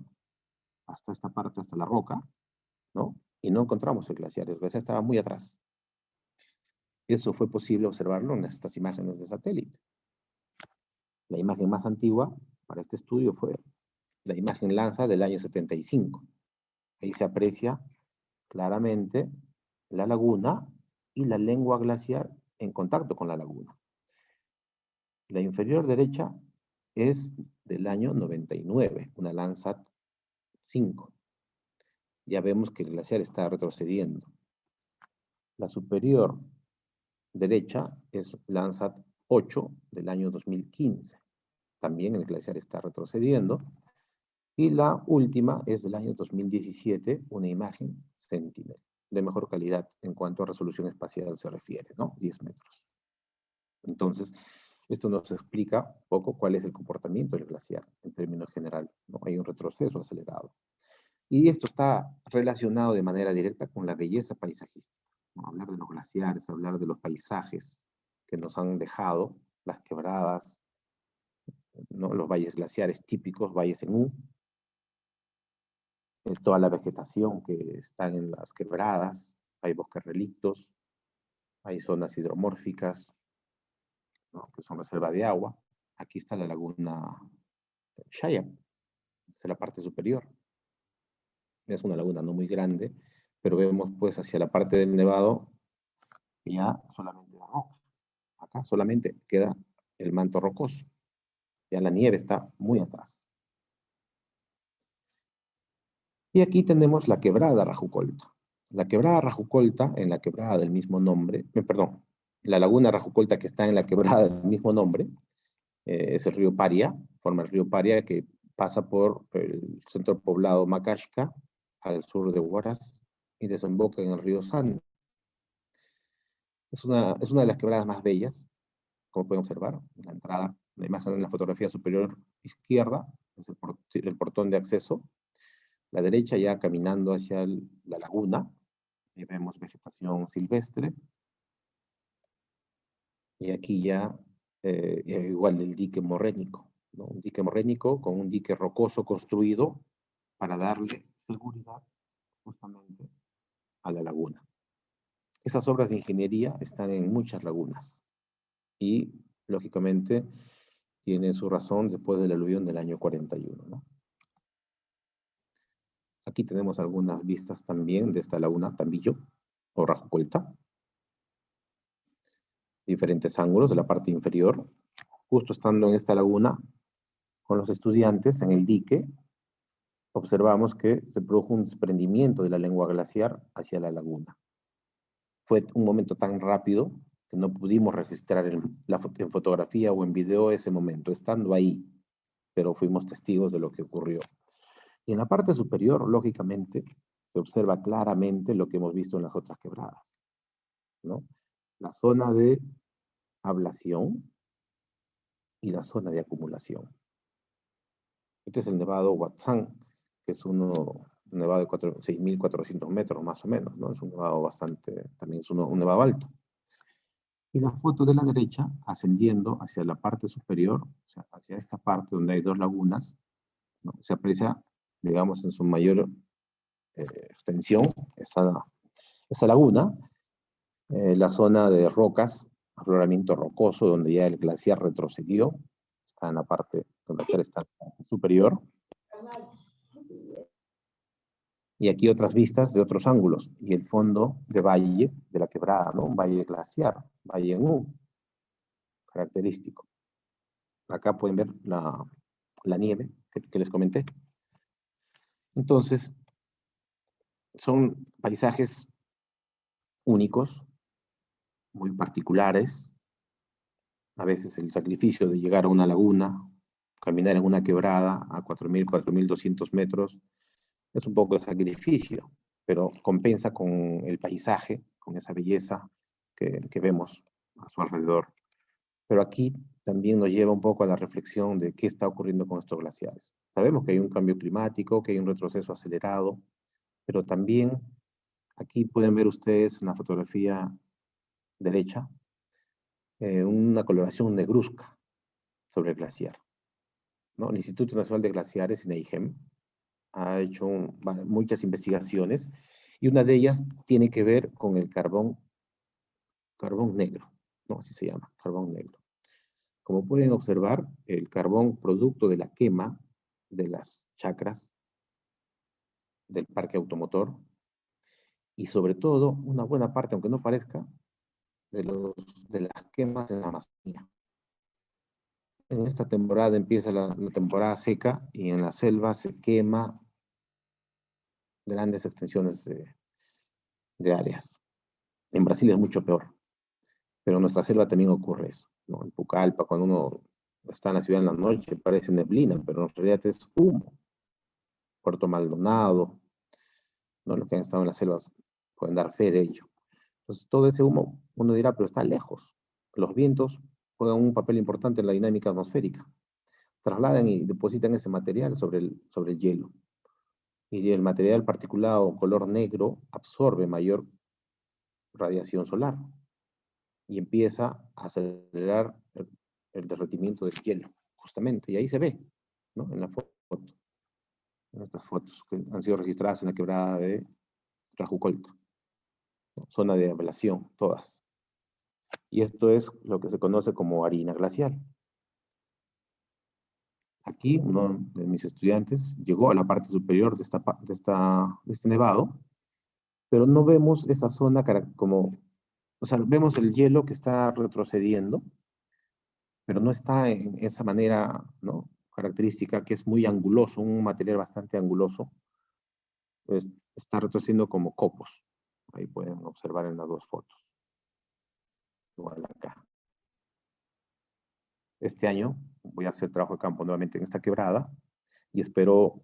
hasta esta parte, hasta la roca, ¿no? Y no encontramos el glaciar estaba muy atrás. Eso fue posible observarlo en estas imágenes de satélite. La imagen más antigua para este estudio fue la imagen Lanza del año 75. Ahí se aprecia claramente la laguna y la lengua glaciar en contacto con la laguna. La inferior derecha es del año 99, una Landsat 5. Ya vemos que el glaciar está retrocediendo. La superior derecha es Landsat 8 del año 2015. También el glaciar está retrocediendo. Y la última es del año 2017, una imagen Sentinel, de mejor calidad en cuanto a resolución espacial se refiere, ¿no? 10 metros. Entonces, esto nos explica un poco cuál es el comportamiento del glaciar en términos generales, ¿no? Hay un retroceso acelerado. Y esto está relacionado de manera directa con la belleza paisajística, ¿no? Hablar de los glaciares, hablar de los paisajes que nos han dejado, las quebradas, ¿no? Los valles glaciares típicos, valles en U, toda la vegetación que está en las quebradas, hay bosques relictos, hay zonas hidromórficas, ¿no? Que son reserva de agua. Aquí está la laguna Shaya, es la parte superior. Es una laguna no muy grande, pero vemos pues hacia la parte del nevado ya solamente la roca. Acá solamente queda el manto rocoso. Ya la nieve está muy atrás. Y aquí tenemos la quebrada Rajucolta. La quebrada Rajucolta, en la quebrada del mismo nombre, perdón, la laguna Rajucolta que está en la quebrada del mismo nombre, es el río Paria, forma el río Paria que pasa por el centro poblado Macashca, al sur de Huaraz, y desemboca en el río San. Es una de las quebradas más bellas, como pueden observar, en la entrada, la imagen en la fotografía superior izquierda, es el portón de acceso. La derecha ya caminando hacia la laguna, y vemos vegetación silvestre. Y aquí ya igual el dique morrénico, ¿no? Un dique morrénico con un dique rocoso construido para darle seguridad justamente a la laguna. Esas obras de ingeniería están en muchas lagunas y lógicamente, tiene su razón después del aluvión del año 41, ¿no? Aquí tenemos algunas vistas también de esta laguna Tambillo o Rajucolta. Diferentes ángulos de la parte inferior. Justo estando en esta laguna, con los estudiantes en el dique, observamos que se produjo un desprendimiento de la lengua glaciar hacia la laguna. Fue un momento tan rápido que no pudimos registrar en fotografía o en video ese momento, estando ahí, pero fuimos testigos de lo que ocurrió. Y en la parte superior, lógicamente, se observa claramente lo que hemos visto en las otras quebradas, ¿no? La zona de ablación y la zona de acumulación. Este es el nevado Huatzán, que es un nevado de 6.400 metros más o menos, ¿no? Es un nevado bastante, también es un nevado alto. Y la foto de la derecha, ascendiendo hacia la parte superior, o sea, hacia esta parte donde hay dos lagunas, ¿no? Se aprecia, digamos, en su mayor extensión, esa laguna, la zona de rocas, afloramiento rocoso, donde ya el glaciar retrocedió, está en la parte, el glaciar está superior. Y aquí otras vistas de otros ángulos, y el fondo de valle de la quebrada, ¿no? Un valle glaciar, valle en U, característico. Acá pueden ver la nieve que les comenté. Entonces, son paisajes únicos, muy particulares. A veces el sacrificio de llegar a una laguna, caminar en una quebrada a 4.000, 4.200 metros, es un poco de sacrificio, pero compensa con el paisaje, con esa belleza que vemos a su alrededor. Pero aquí también nos lleva un poco a la reflexión de qué está ocurriendo con estos glaciares. Sabemos que hay un cambio climático, que hay un retroceso acelerado, pero también aquí pueden ver ustedes en la fotografía derecha una coloración negruzca sobre el glaciar, ¿no? El Instituto Nacional de Glaciares, INEIGEM, ha hecho muchas investigaciones y una de ellas tiene que ver con el carbón negro, ¿no? Así se llama, carbón negro. Como pueden observar, el carbón producto de la quema de las chacras del parque automotor y sobre todo una buena parte, aunque no parezca, de las quemas en la Amazonía. En esta temporada empieza la temporada seca y en la selva se quema grandes extensiones de áreas. En Brasil es mucho peor, pero en nuestra selva también ocurre eso, ¿no? En Pucallpa, cuando uno está en la ciudad en la noche, parece neblina, pero en realidad es humo. Puerto Maldonado, ¿no? Los que han estado en las selvas pueden dar fe de ello. Entonces, todo ese humo, uno dirá, pero está lejos. Los vientos juegan un papel importante en la dinámica atmosférica. Trasladan y depositan ese material sobre el hielo. Y el material particulado color negro absorbe mayor radiación solar y empieza a acelerar el derretimiento del hielo, justamente. Y ahí se ve, ¿no? En la foto. En estas fotos que han sido registradas en la quebrada de Rajucolta. Zona de ablación, todas. Y esto es lo que se conoce como harina glacial. Aquí uno de mis estudiantes llegó a la parte superior de este nevado, pero no vemos esa zona como, o sea, vemos el hielo que está retrocediendo, pero no está en esa manera, ¿no?, característica, que es muy anguloso, un material bastante anguloso, pues está retrocediendo como copos. Ahí pueden observar en las dos fotos. Igual acá. Este año voy a hacer trabajo de campo nuevamente en esta quebrada y espero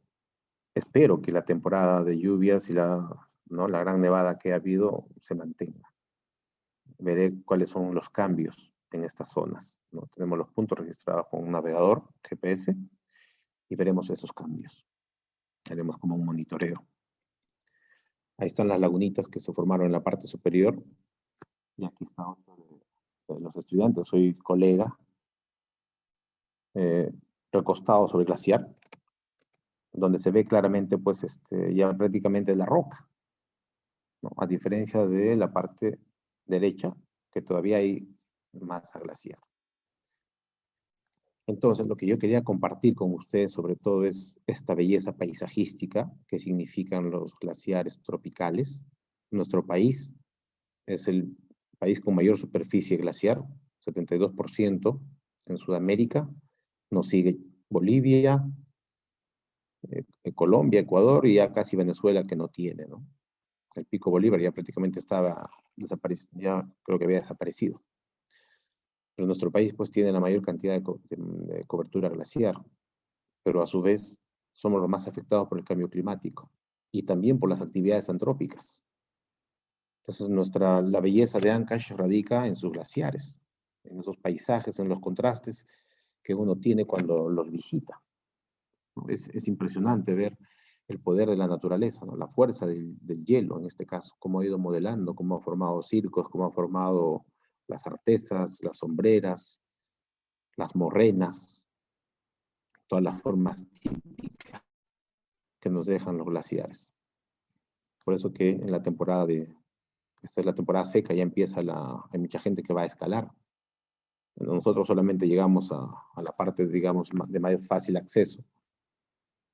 que la temporada de lluvias y la gran nevada que ha habido se mantenga. Veré cuáles son los cambios en estas zonas, ¿no? Tenemos los puntos registrados con un navegador GPS y veremos esos cambios. Haremos como un monitoreo. Ahí están las lagunitas que se formaron en la parte superior. Y aquí está otro de los estudiantes, soy colega, recostado sobre el glaciar, donde se ve claramente, pues, ya prácticamente la roca, ¿no? A diferencia de la parte derecha, que todavía hay masa glaciar. Entonces, lo que yo quería compartir con ustedes sobre todo es esta belleza paisajística que significan los glaciares tropicales. Nuestro país es el país con mayor superficie glaciar, 72% en Sudamérica. Nos sigue Bolivia, Colombia, Ecuador y ya casi Venezuela que no tiene, ¿no? El Pico Bolívar ya prácticamente estaba desaparecido, ya creo que había desaparecido. Pero nuestro país pues tiene la mayor cantidad de cobertura glaciar, pero a su vez somos los más afectados por el cambio climático y también por las actividades antrópicas. Entonces la belleza de Ancash radica en sus glaciares, en esos paisajes, en los contrastes que uno tiene cuando los visita. Es impresionante ver el poder de la naturaleza, ¿no? La fuerza del hielo en este caso, cómo ha ido modelando, cómo ha formado circos, cómo ha formado las artesas, las sombreras, las morrenas, todas las formas típicas que nos dejan los glaciares. Por eso que en la temporada esta es la temporada seca, ya empieza hay mucha gente que va a escalar. Nosotros solamente llegamos a la parte, digamos, de más fácil acceso.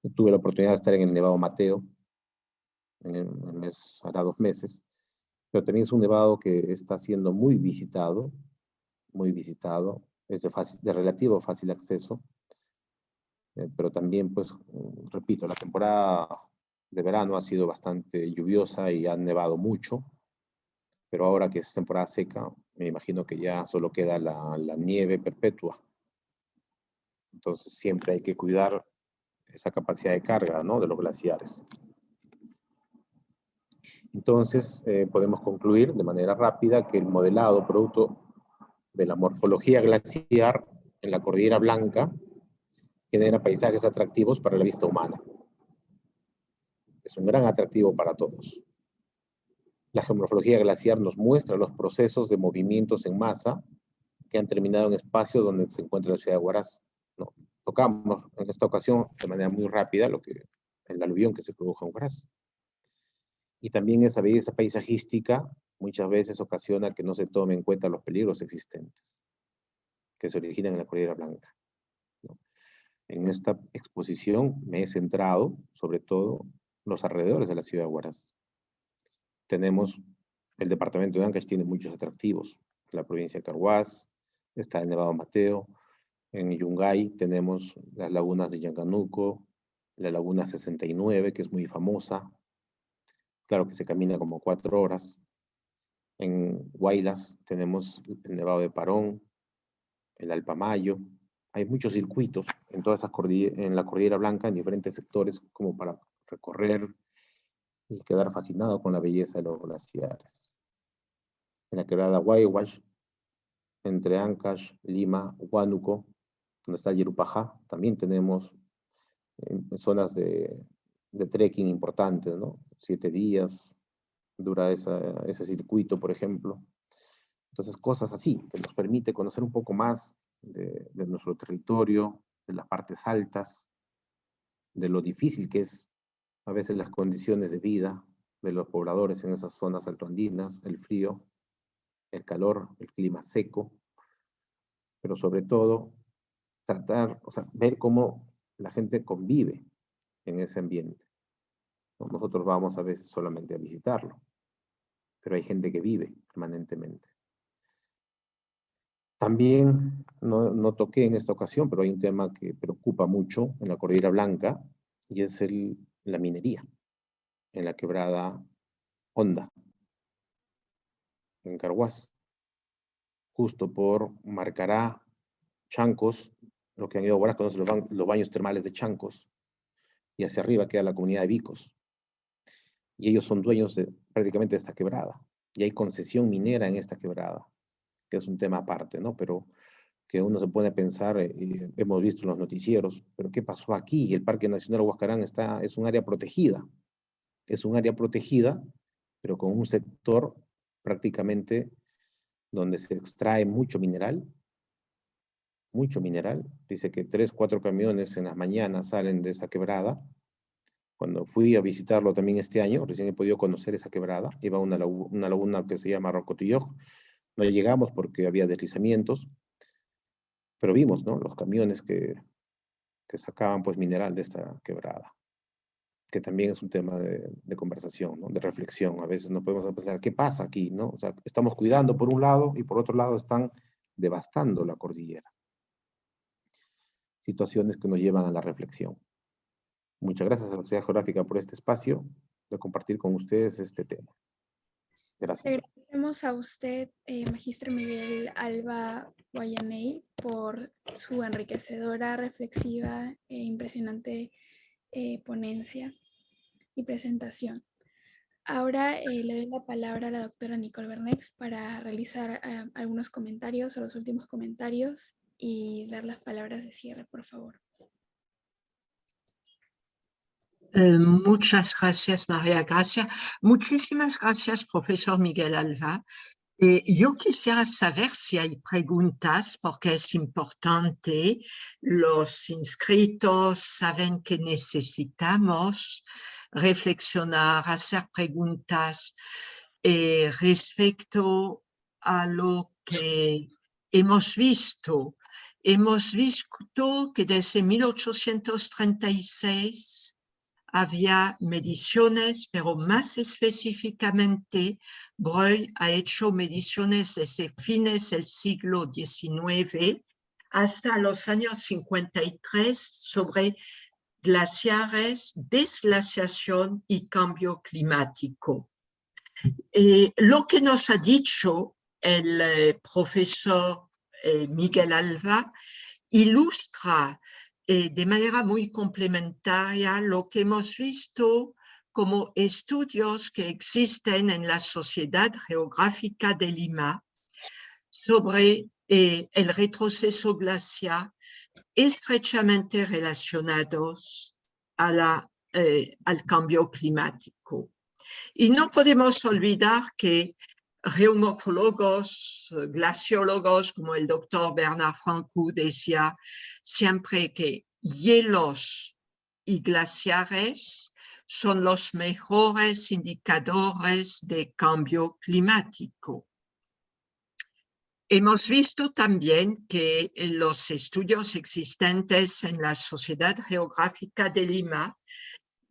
Yo tuve la oportunidad de estar en el Nevado Mateo, hará 2 meses, pero también es un nevado que está siendo muy visitado, es de relativo fácil acceso, pero también, pues, repito, la temporada de verano ha sido bastante lluviosa y ha nevado mucho, pero ahora que es temporada seca, me imagino que ya solo queda la nieve perpetua. Entonces siempre hay que cuidar esa capacidad de carga, ¿no?, de los glaciares. Entonces, podemos concluir de manera rápida que el modelado producto de la morfología glaciar en la Cordillera Blanca genera paisajes atractivos para la vista humana. Es un gran atractivo para todos. La geomorfología glaciar nos muestra los procesos de movimientos en masa que han terminado en espacios donde se encuentra la ciudad de Huaraz, ¿no? Tocamos en esta ocasión de manera muy rápida el aluvión que se produjo en Huaraz. Y también esa belleza paisajística muchas veces ocasiona que no se tomen en cuenta los peligros existentes que se originan en la Cordillera Blanca, ¿no? En esta exposición me he centrado sobre todo los alrededores de la ciudad de Huaraz. Tenemos el departamento de Ancash, tiene muchos atractivos. La provincia de Carhuaz, está el Nevado Mateo. En Yungay tenemos las lagunas de Yanganuco, la laguna 69, que es muy famosa. Claro que se camina como 4 horas. En Huaylas tenemos el Nevado de Parón, el Alpamayo. Hay muchos circuitos en en la Cordillera Blanca, en diferentes sectores, como para recorrer y quedar fascinado con la belleza de los glaciares. En la quebrada Huayhuash, entre Ancash, Lima, Huánuco, donde está Yerupajá, también tenemos zonas de trekking importantes, ¿no? 7 días dura ese circuito, por ejemplo. Entonces, cosas así, que nos permite conocer un poco más de nuestro territorio, de las partes altas, de lo difícil que es a veces las condiciones de vida de los pobladores en esas zonas altoandinas, el frío, el calor, el clima seco, pero sobre todo ver cómo la gente convive en ese ambiente. Nosotros vamos a veces solamente a visitarlo, pero hay gente que vive permanentemente. También no toqué en esta ocasión, pero hay un tema que preocupa mucho en la Cordillera Blanca, y es la minería en la quebrada Honda, en Carhuaz, justo por Marcará, Chancos. Lo que han ido ahora conocen los baños termales de Chancos, y hacia arriba queda la comunidad de Vicos. Y ellos son dueños prácticamente de esta quebrada, y hay concesión minera en esta quebrada, que es un tema aparte, ¿no? Pero que uno se pone a pensar, hemos visto en los noticieros, pero ¿qué pasó aquí? El Parque Nacional Huascarán es un área protegida. Es un área protegida, pero con un sector prácticamente donde se extrae mucho mineral. Dice que 3, 4 camiones en las mañanas salen de esa quebrada. Cuando fui a visitarlo también este año, recién he podido conocer esa quebrada. Iba a una laguna que se llama Rocotillo. No llegamos porque había deslizamientos, Pero vimos, ¿no? Los camiones que sacaban pues mineral de esta quebrada, que también es un tema de conversación, ¿no? De reflexión. A veces nos podemos pensar, ¿qué pasa aquí, no? O sea, estamos cuidando por un lado y por otro lado están devastando la cordillera. Situaciones que nos llevan a la reflexión. Muchas gracias a la Sociedad Geográfica por este espacio de compartir con ustedes este tema. Gracias.
Agradecemos a usted, Magíster Miguel Alva Guayaney, por su enriquecedora, reflexiva e impresionante ponencia y presentación. Ahora le doy la palabra a la doctora Nicole Bernex para realizar algunos comentarios o los últimos comentarios y dar las palabras de cierre, por favor.
Muchas gracias, María Gracia. Muchísimas gracias, profesor Miguel Alva. Yo quisiera saber si hay preguntas, porque es importante. Los inscritos saben que necesitamos reflexionar, hacer preguntas respecto a lo que hemos visto. Hemos visto que desde 1836 había mediciones, pero más específicamente Breuil ha hecho mediciones desde fines del siglo XIX hasta los años 53 sobre glaciares, desglaciación y cambio climático. Lo que nos ha dicho el profesor Miguel Alva ilustra de manera muy complementaria lo que hemos visto como estudios que existen en la Sociedad Geográfica de Lima sobre el retroceso glaciar estrechamente relacionados a al cambio climático. Y no podemos olvidar que geomorfólogos, glaciólogos como el doctor Bernard Francoux decía siempre que hielos y glaciares son los mejores indicadores de cambio climático. Hemos visto también que los estudios existentes en la Sociedad Geográfica de Lima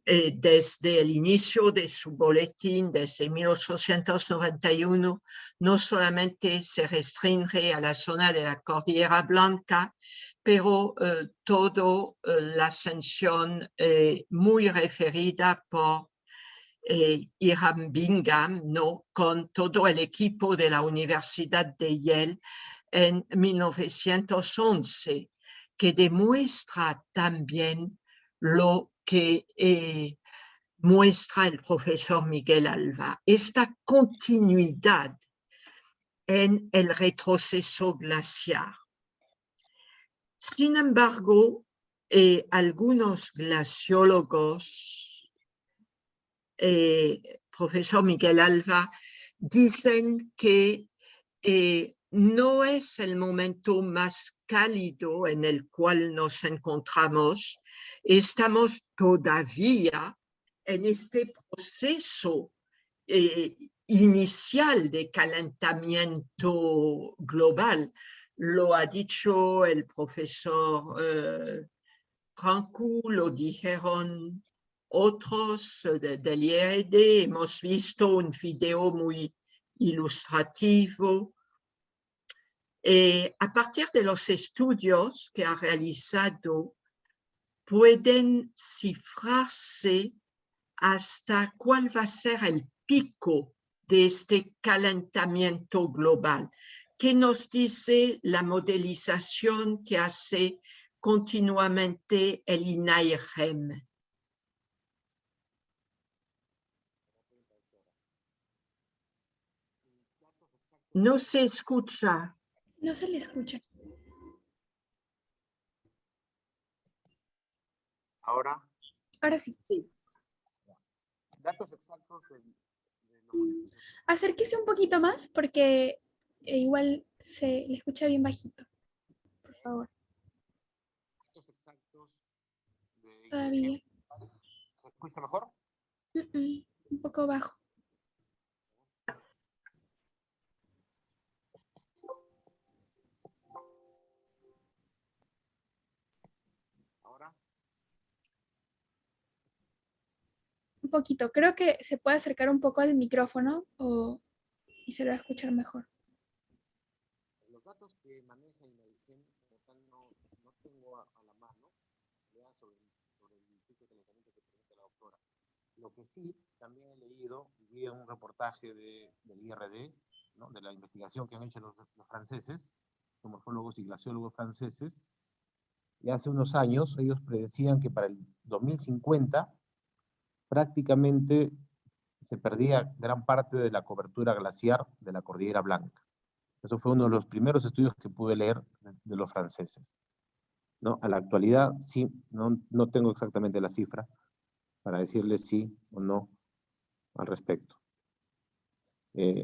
desde el inicio de su boletín, desde 1891, no solamente se restringe a la zona de la Cordillera Blanca, pero toda la ascensión muy referida por Hiram Bingham, ¿no? Con todo el equipo de la Universidad de Yale en 1911, que demuestra también lo que muestra el profesor Miguel Alva, esta continuidad en el retroceso glaciar. Sin embargo, algunos glaciólogos, profesor Miguel Alva, dicen que no es el momento más cálido en el cual nos encontramos. Estamos todavía en este proceso inicial de calentamiento global. Lo ha dicho el profesor Francoux, lo dijeron otros del IRD. Hemos visto un video muy ilustrativo. A partir de los estudios que ha realizado, pueden cifrarse hasta cuál va a ser el pico de este calentamiento global. ¿Qué nos dice la modelización que hace continuamente el INAIREM? No se escucha.
No se le escucha.
Ahora.
Ahora sí.
Datos exactos
Acérquese un poquito más porque igual se le escucha bien bajito. Por favor.
datos exactos
Todavía.
¿Se escucha mejor?
Un poco bajo. Un poquito. Creo que se puede acercar un poco al micrófono y se lo va a escuchar mejor.
Los datos que maneja INAIGEN, como tal, no tengo a la mano, ya sobre el pico de calentamiento que pregunta la doctora. Lo que sí, también he leído, vi un reportaje del IRD, ¿no?, de la investigación que han hecho los franceses, los morfólogos y glaciólogos franceses, y hace unos años ellos predecían que para el 2050 prácticamente se perdía gran parte de la cobertura glaciar de la Cordillera Blanca. Eso fue uno de los primeros estudios que pude leer de los franceses, ¿no? A la actualidad, sí, no tengo exactamente la cifra para decirles sí o no al respecto.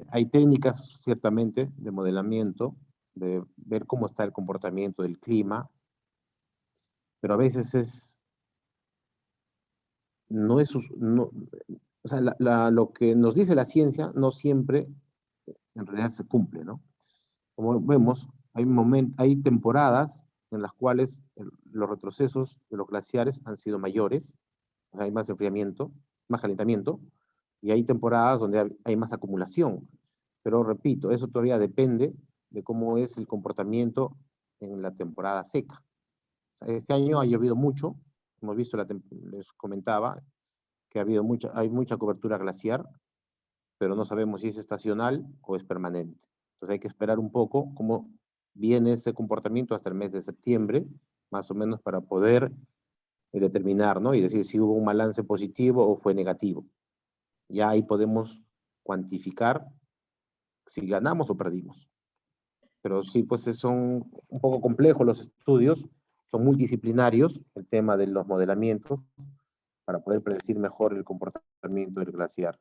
Hay técnicas, ciertamente, de modelamiento, de ver cómo está el comportamiento del clima, pero a veces o sea, lo que nos dice la ciencia no siempre en realidad se cumple, ¿no? Como vemos, hay temporadas en las cuales los retrocesos de los glaciares han sido mayores, o sea, hay más enfriamiento, más calentamiento, y hay temporadas donde hay más acumulación. Pero repito, eso todavía depende de cómo es el comportamiento en la temporada seca. O sea, este año ha llovido mucho, hemos visto, les comentaba, que hay mucha cobertura glaciar, pero no sabemos si es estacional o es permanente. Entonces hay que esperar un poco cómo viene ese comportamiento hasta el mes de septiembre, más o menos, para poder determinar, ¿no?, y decir si hubo un balance positivo o fue negativo. Ya ahí podemos cuantificar si ganamos o perdimos. Pero sí, pues son un poco complejos los estudios, son multidisciplinarios, el tema de los modelamientos, para poder predecir mejor el comportamiento del glaciar.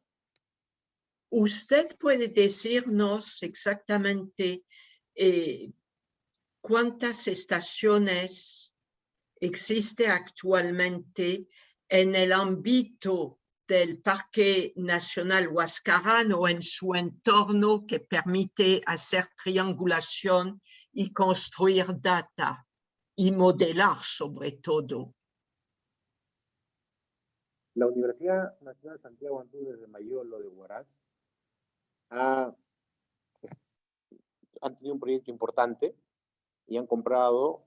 ¿Usted puede decirnos exactamente cuántas estaciones existe actualmente en el ámbito del Parque Nacional Huascarán o en su entorno que permite hacer triangulación y construir data y modelar sobre todo?
La Universidad Nacional Santiago Antúnez de Mayolo de Huaraz han tenido un proyecto importante y han comprado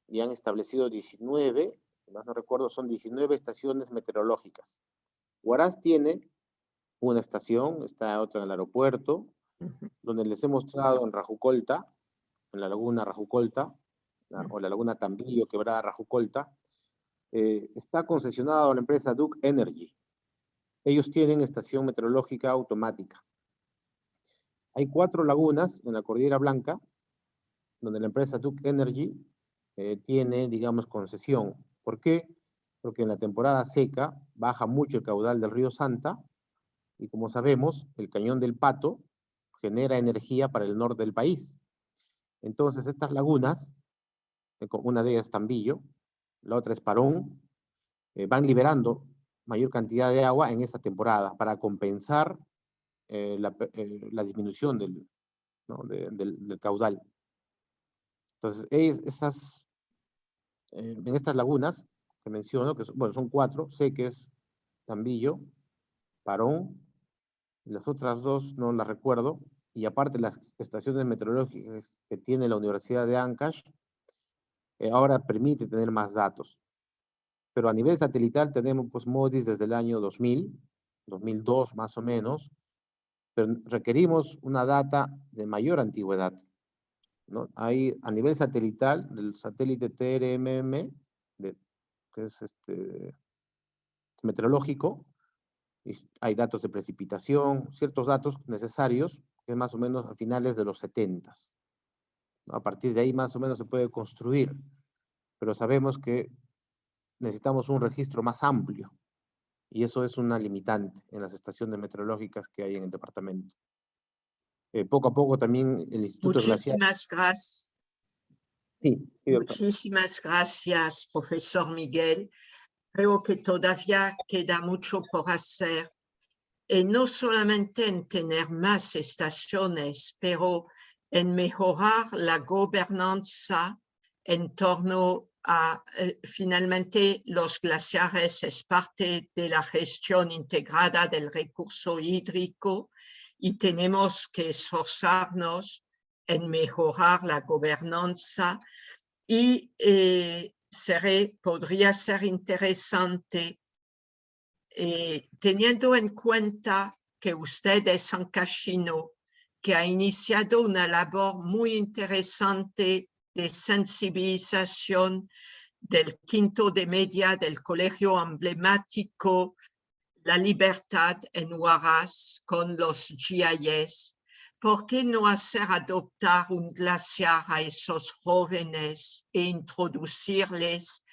y han establecido 19, si más no recuerdo, son 19 estaciones meteorológicas. Huaraz tiene una estación, está otra en el aeropuerto, donde les he mostrado en Rajucolta, en la laguna Rajucolta, o la laguna Tambillo, Quebrada Rajucolta, está concesionado a la empresa Duke Energy. Ellos tienen estación meteorológica automática. Hay 4 lagunas en la Cordillera Blanca, donde la empresa Duke Energy tiene, digamos, concesión. ¿Por qué? Porque en la temporada seca baja mucho el caudal del río Santa, y como sabemos, el Cañón del Pato genera energía para el norte del país. Entonces, estas lagunas, una de ellas es Tambillo, la otra es Parón, van liberando mayor cantidad de agua en esta temporada para compensar la disminución del caudal. Entonces, en estas lagunas que menciono, que son 4, sé que es Tambillo, Parón, y las otras 2 no las recuerdo, y aparte las estaciones meteorológicas que tiene la Universidad de Ancash, ahora permite tener más datos. Pero a nivel satelital tenemos pues MODIS desde el año 2000, 2002 más o menos, pero requerimos una data de mayor antigüedad, ¿no? Hay a nivel satelital, del satélite TRMM, que es meteorológico, y hay datos de precipitación, ciertos datos necesarios, que es más o menos a finales de los 70. ¿No? A partir de ahí más o menos se puede construir, pero sabemos que necesitamos un registro más amplio, y eso es una limitante en las estaciones meteorológicas que hay en el departamento. Poco a poco también el Instituto Glaciar...
Muchísimas gracias.
Sí,
muchísimas gracias, profesor Miguel. Creo que todavía queda mucho por hacer, y no solamente en tener más estaciones, pero en mejorar la gobernanza en torno finalmente los glaciares es parte de la gestión integrada del recurso hídrico y tenemos que esforzarnos en mejorar la gobernanza y podría ser interesante, teniendo en cuenta que usted es ancashino, que ha iniciado una labor muy interesante de sensibilización del quinto de media del colegio emblemático La Libertad en Huaraz con los GIS. ¿Por qué no hacer adoptar un glaciar a esos jóvenes e introducirles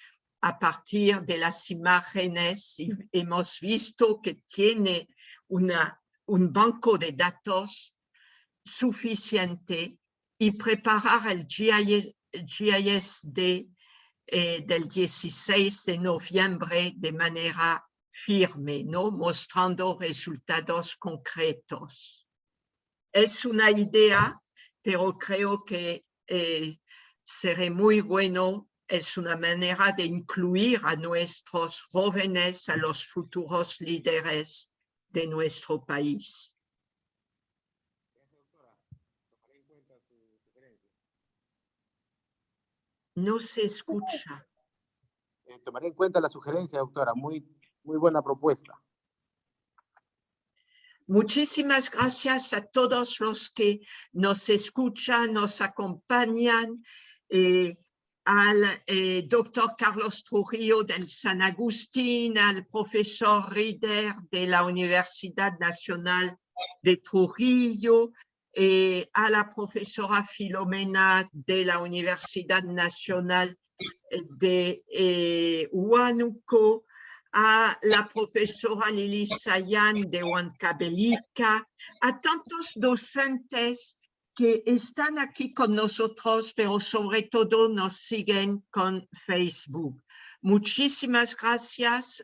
a partir de las imágenes? Y hemos visto que tiene un banco de datos suficiente y preparar el GISD del 16 de noviembre de manera firme, ¿no? Mostrando resultados concretos. Es una idea, pero creo que será muy bueno. Es una manera de incluir a nuestros jóvenes, a los futuros líderes de nuestro país. No se escucha.
Tomaré en cuenta la sugerencia, doctora. Muy buena propuesta.
Muchísimas gracias a todos los que nos escuchan, nos acompañan, al doctor Carlos Trujillo del San Agustín, al profesor Rieder de la Universidad Nacional de Trujillo, a la profesora Filomena de la Universidad Nacional de Huánuco, a la profesora Lili Sayan de Huancavelica, a tantos docentes que están aquí con nosotros, pero sobre todo nos siguen con Facebook. Muchísimas gracias.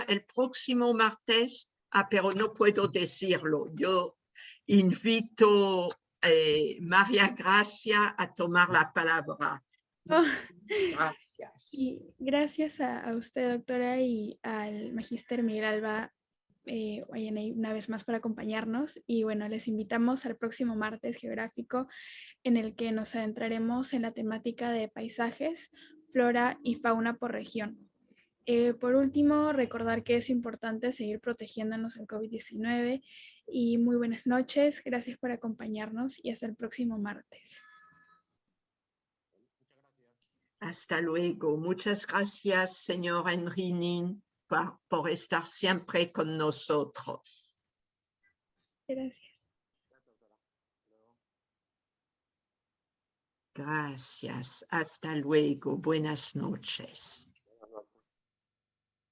El próximo martes, pero no puedo decirlo. Yo invito a María Gracia a tomar la palabra.
Oh.
Gracias.
Y gracias a usted, doctora, y al magíster Miguel Alba Guayanay una vez más por acompañarnos. Y bueno, les invitamos al próximo martes geográfico en el que nos adentraremos en la temática de paisajes, flora y fauna por región. Por último, recordar que es importante seguir protegiéndonos del COVID-19 y muy buenas noches. Gracias por acompañarnos y hasta el próximo martes.
Hasta luego. Muchas gracias, señor Enrinin, por estar siempre con nosotros.
Gracias.
Gracias. Hasta luego. Buenas noches.